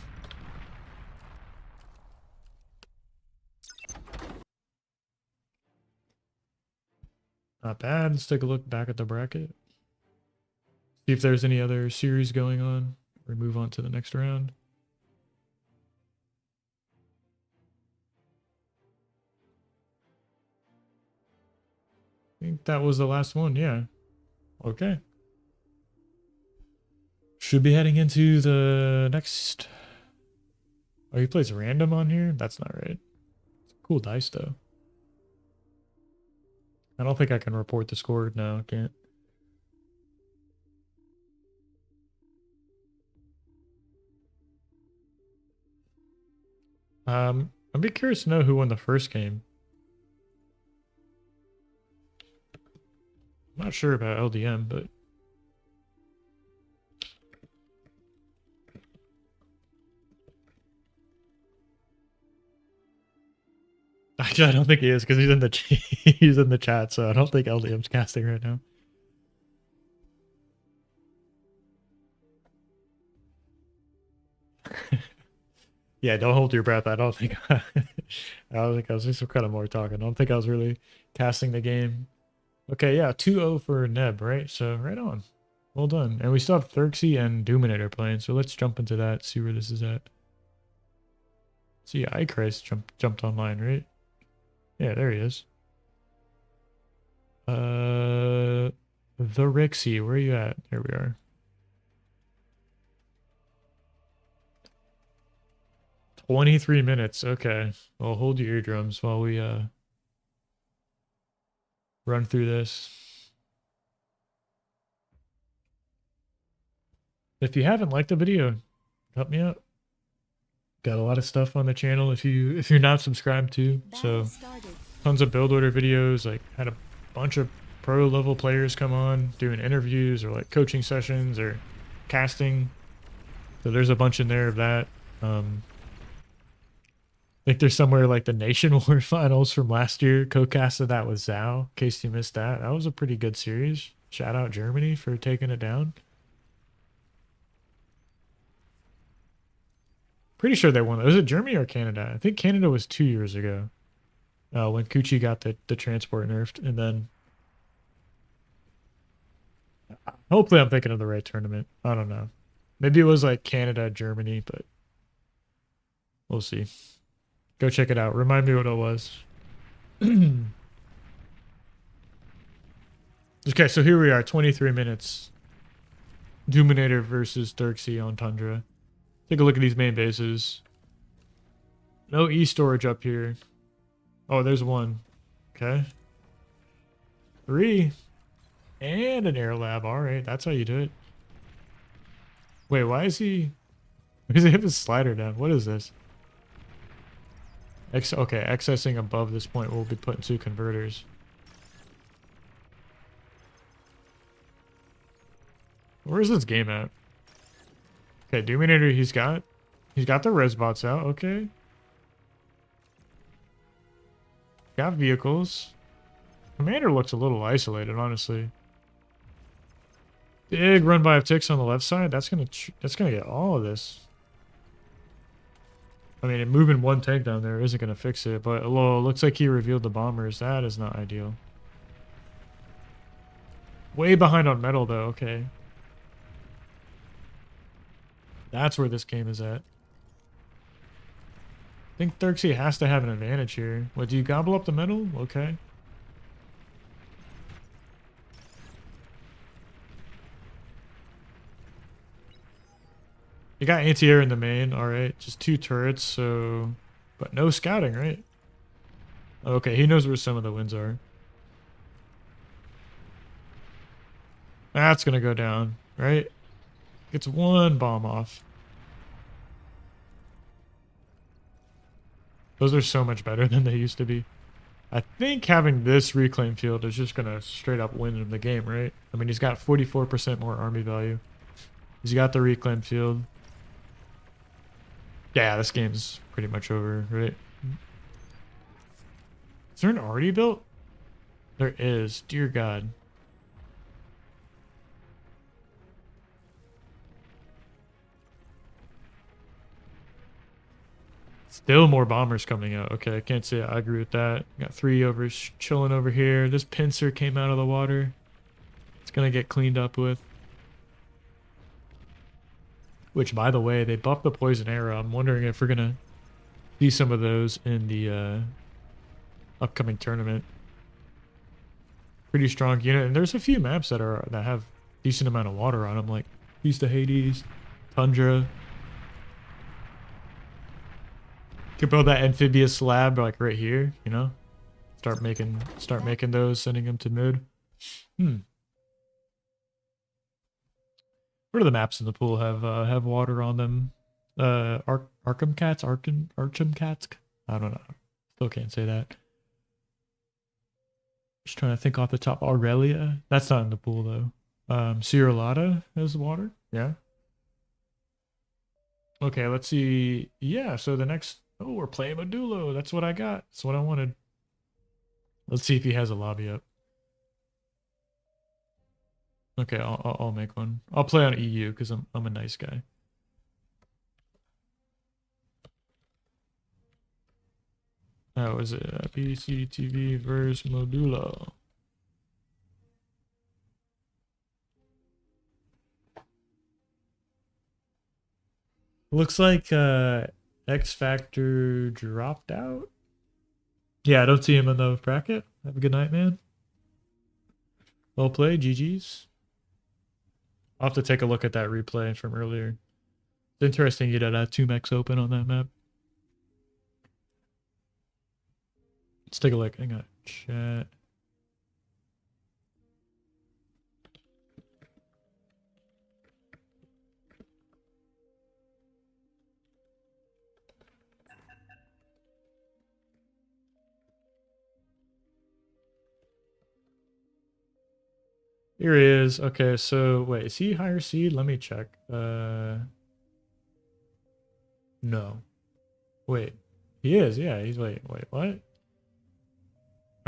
Not bad. Let's take a look back at the bracket. See if there's any other series going on. Or move on to the next round. I think that was the last one, yeah. Okay. Should be heading into the next... Oh, he plays random on here? That's not right. Cool dice, though. I don't think I can report the score. No, I can't. I'd be curious to know who won the first game. I'm not sure about LDM, but... Actually, I don't think he is because he's in the he's in the chat, so I don't think LDM's casting right now. Yeah, don't hold your breath. I don't think I was just kind of more talking. I don't think I was really casting the game. Okay, yeah, 2-0 for Neb, right? So right on. Well done. And we still have Thurxie and Doominator playing, so let's jump into that, see where this is at. See, Ichrist jumped online, right? Yeah, there he is. The Rixie, where are you at? Here we are. 23 minutes. Okay. Well, hold your eardrums while we run through this. If you haven't liked the video, help me out. Got a lot of stuff on the channel if you're not subscribed to. So tons of build order videos, like had a bunch of pro level players come on doing interviews or like coaching sessions or casting. So there's a bunch in there of that. I think there's somewhere like the Nation War finals from last year. Co-casted that with Zhao, in case you missed that. That was a pretty good series. Shout out Germany for taking it down. Pretty sure they won. Was it Germany or Canada? I think Canada was 2 years ago. When Kuchi got the transport nerfed. And then... Hopefully I'm thinking of the right tournament. I don't know. Maybe it was like Canada, Germany, but... We'll see. Go check it out. Remind me what it was. Okay, so here we are. 23 minutes. Doominator versus Thurxie on Tundra. Take a look at these main bases. No E-storage up here. Oh, there's one. Okay. 3. And an air lab. All right, that's how you do it. Wait, why is he... Why does he have his slider down? What is this? Okay, accessing above this point will be put into converters. Where is this game at? Okay, Dominator, he's got the res bots out, okay. Got vehicles. Commander looks a little isolated, honestly. Big run by of ticks on the left side. That's gonna get all of this. I mean, moving one tank down there isn't gonna fix it, but it looks like he revealed the bombers. That is not ideal. Way behind on metal though. Okay, that's where this game is at. I think Thurxie has to have an advantage here. What, do you gobble up the metal? Okay. You got anti-air in the main, alright. Just 2 turrets, so... But no scouting, right? Okay, he knows where some of the wins are. That's gonna go down, right? Gets 1 bomb off. Those are so much better than they used to be. I think having this reclaim field is just gonna straight up win him the game, right? I mean, he's got 44% more army value. He's got the reclaim field. Yeah, this game's pretty much over, right? Is there an arty built? There is. Dear God. Still more bombers coming out. Okay, I can't say I agree with that. Got 3 over chilling over here. This pincer came out of the water. It's gonna get cleaned up with. Which, by the way, they buffed the poison arrow. I'm wondering if we're gonna see some of those in the upcoming tournament. Pretty strong unit, and there's a few maps that have decent amount of water on them, like Feast of Hades, Tundra. Could build that amphibious slab like right here, you know. Start making those, sending them to mid. What are the maps in the pool have water on them? Arkham Cats? Arkham Cats? I don't know. Still can't say that. Just trying to think off the top. Aurelia? That's not in the pool though. Sierra Lada has water? Yeah. Okay, let's see. Yeah, so the next... Oh, we're playing Modulo. That's what I got. That's what I wanted. Let's see if he has a lobby up. Okay, I'll make one. I'll play on EU because I'm a nice guy. How is it? PCTV versus Modulo. Looks like X Factor dropped out. Yeah, I don't see him in the bracket. Have a good night, man. Well played, GG's. I'll have to take a look at that replay from earlier. It's interesting you had 2 mechs open on that map. Let's take a look. Hang on. Chat. Here he is. Okay, so wait, is he higher seed? Let me check. No. Wait. He is, yeah. He's wait, what?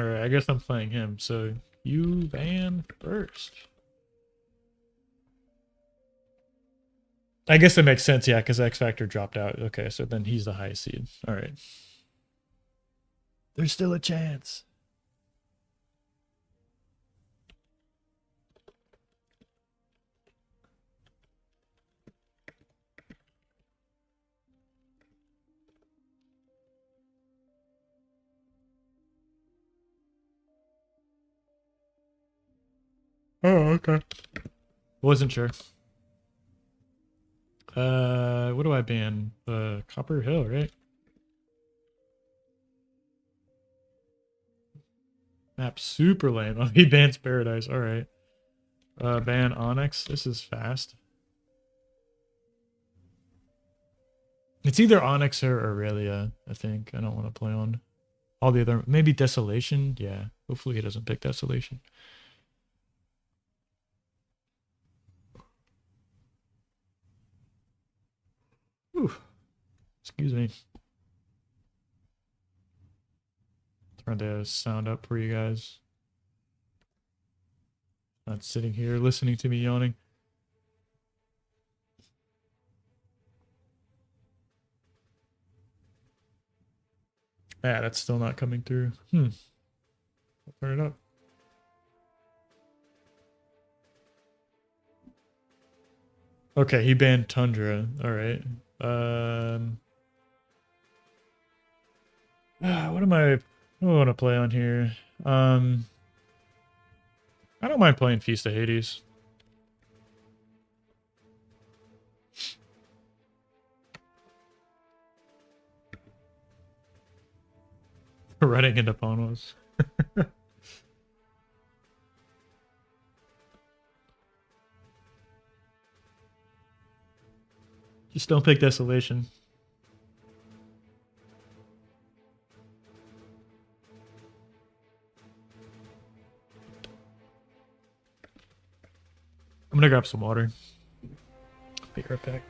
Alright, I guess I'm playing him. So you van first. I guess that makes sense, yeah, because X Factor dropped out. Okay, so then he's the highest seed. Alright. There's still a chance. Oh, okay. Wasn't sure. What do I ban? Copper Hill, right? Map super lame. Oh, he bans Paradise. All right. Ban Onyx. This is fast. It's either Onyx or Aurelia, I think. I don't want to play on all the other. Maybe Desolation. Yeah. Hopefully he doesn't pick Desolation. Whew. Excuse me. Turn the sound up for you guys. Not sitting here listening to me yawning. Ah, that's still not coming through. I'll turn it up. Okay, he banned Tundra. All right. What am I? What do I want to play on here? I don't mind playing Feast of Hades. Running into Ponos. Just don't pick Desolation. I'm gonna grab some water. Be right back.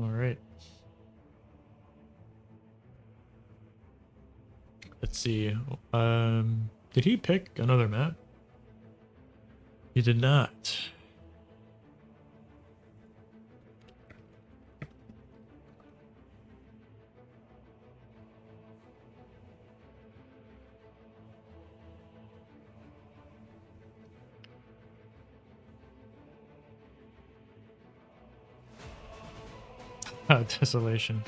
All right. Let's see. Did he pick another map? He did not. Desolation.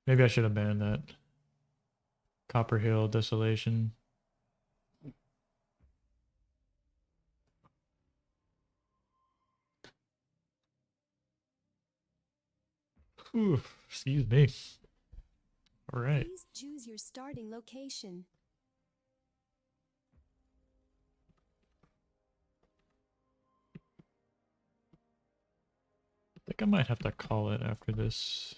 Maybe I should have banned that. Copper Hill, Desolation. Ooh, excuse me. All right.
Please choose your starting location.
I think I might have to call it after this.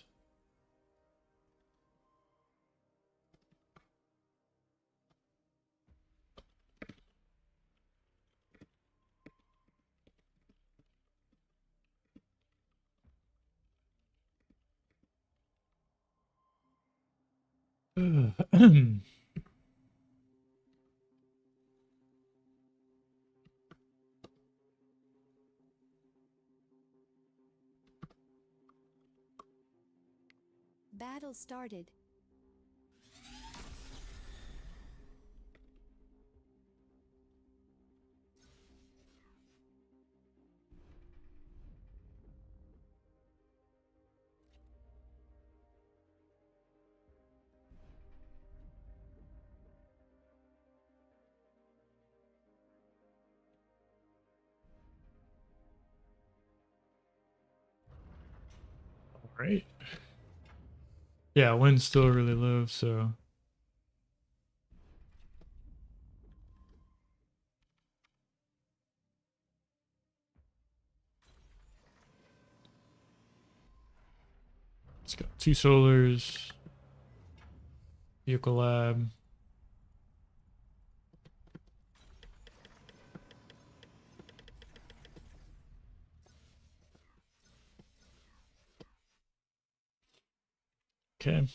Battle started.
All right. Yeah, wind's still really low, so it's got 2 solars, vehicle lab. Okay.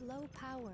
Low power.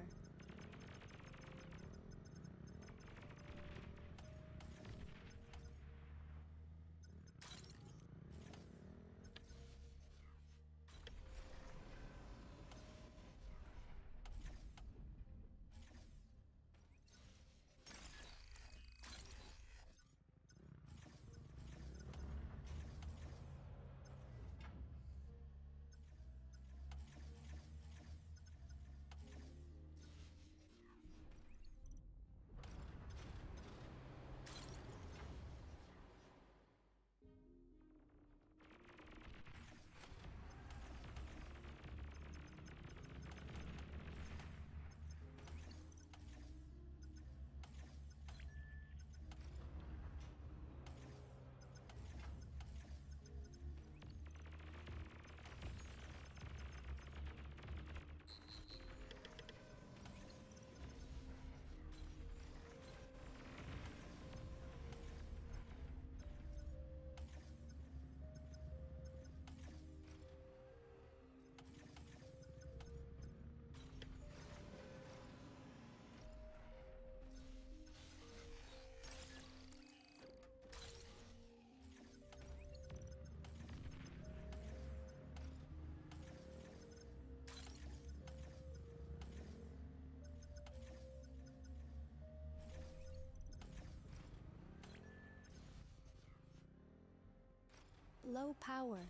Low power.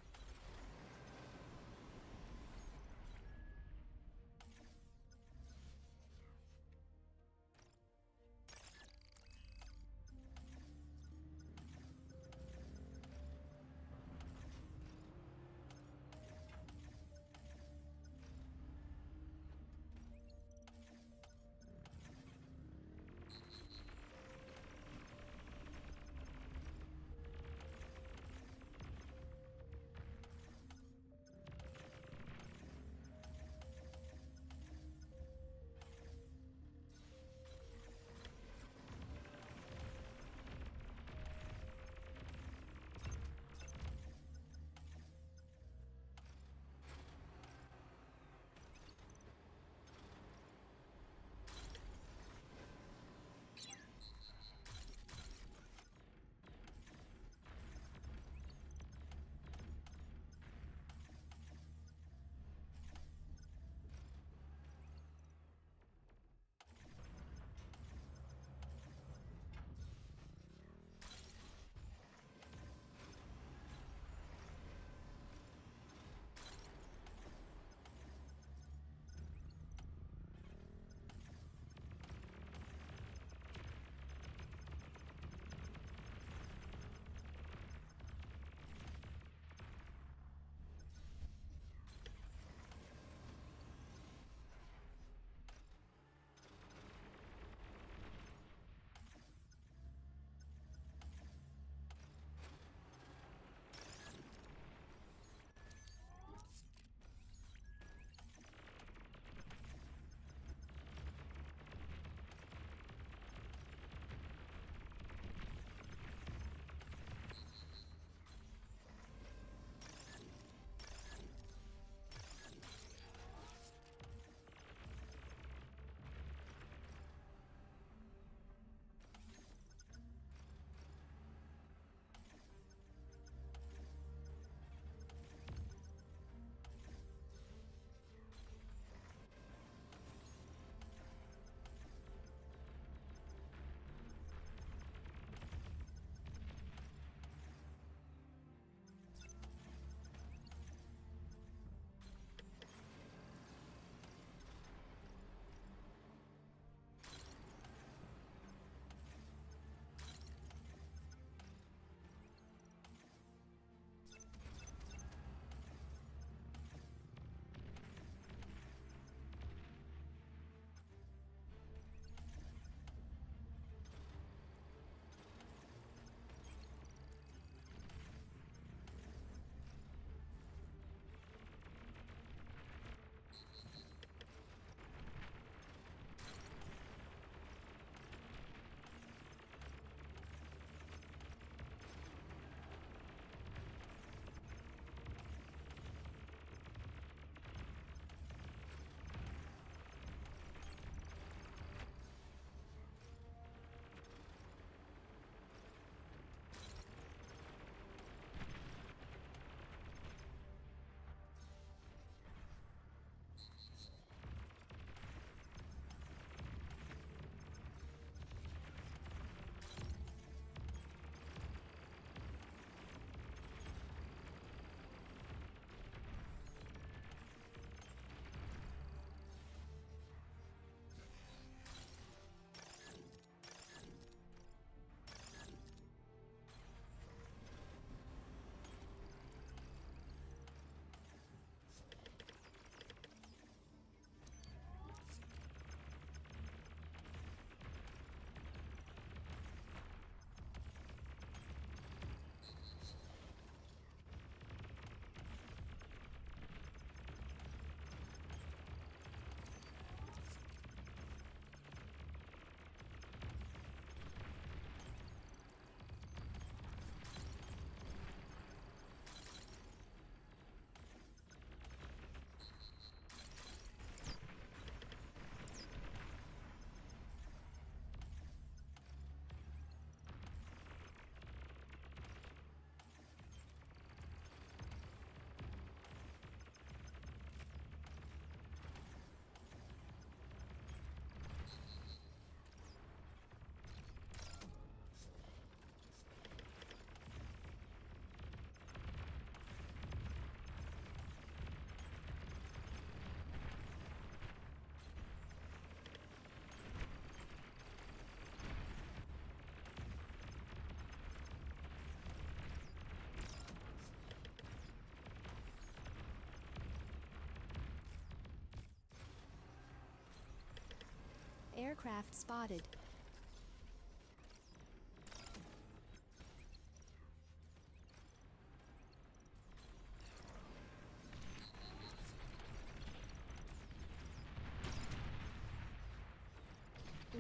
aircraft spotted.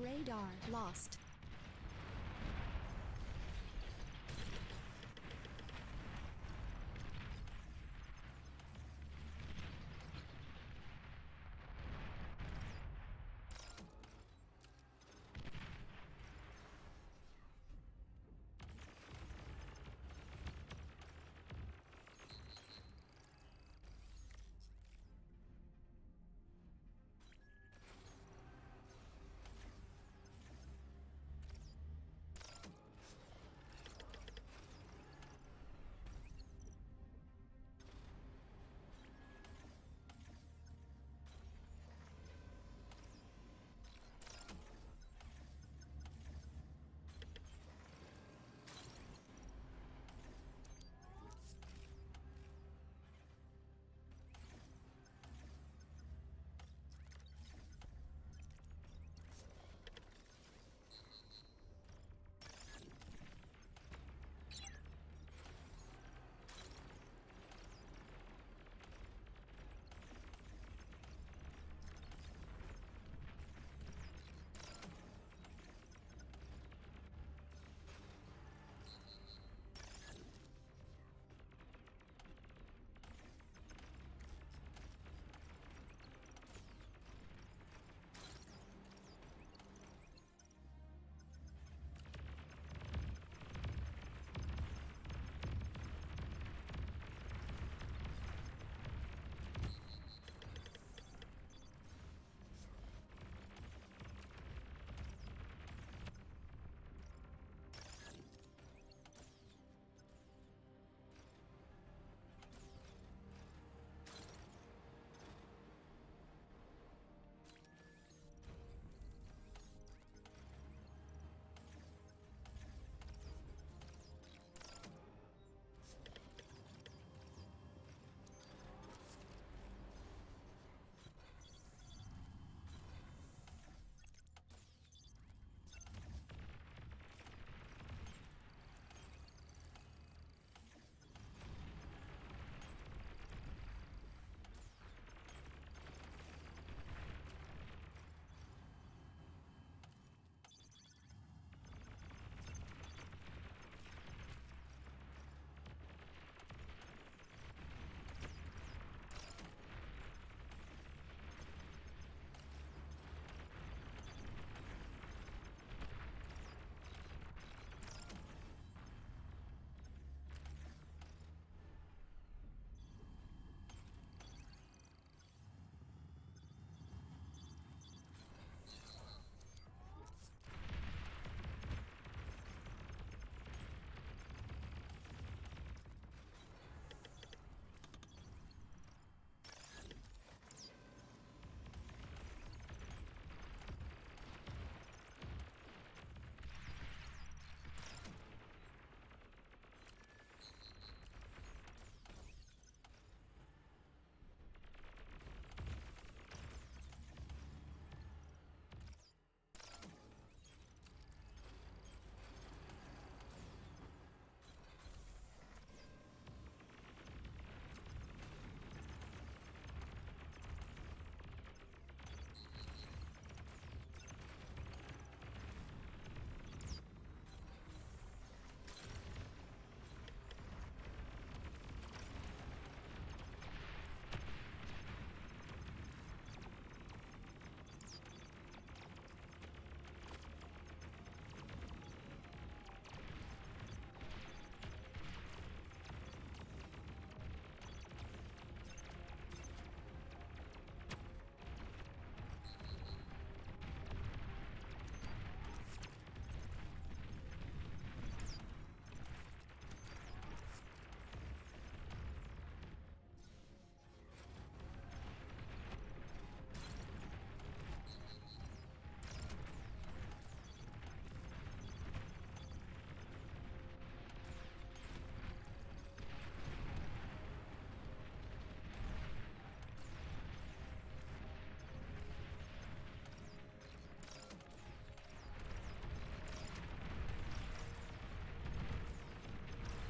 Radar lost.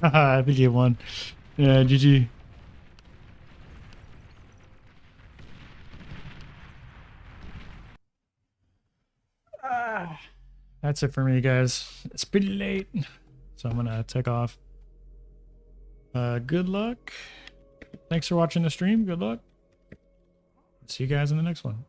I think you won. Yeah, GG. That's it for me, guys. It's pretty late, so I'm gonna take off. Good luck. Thanks for watching the stream. Good luck. See you guys in the next one.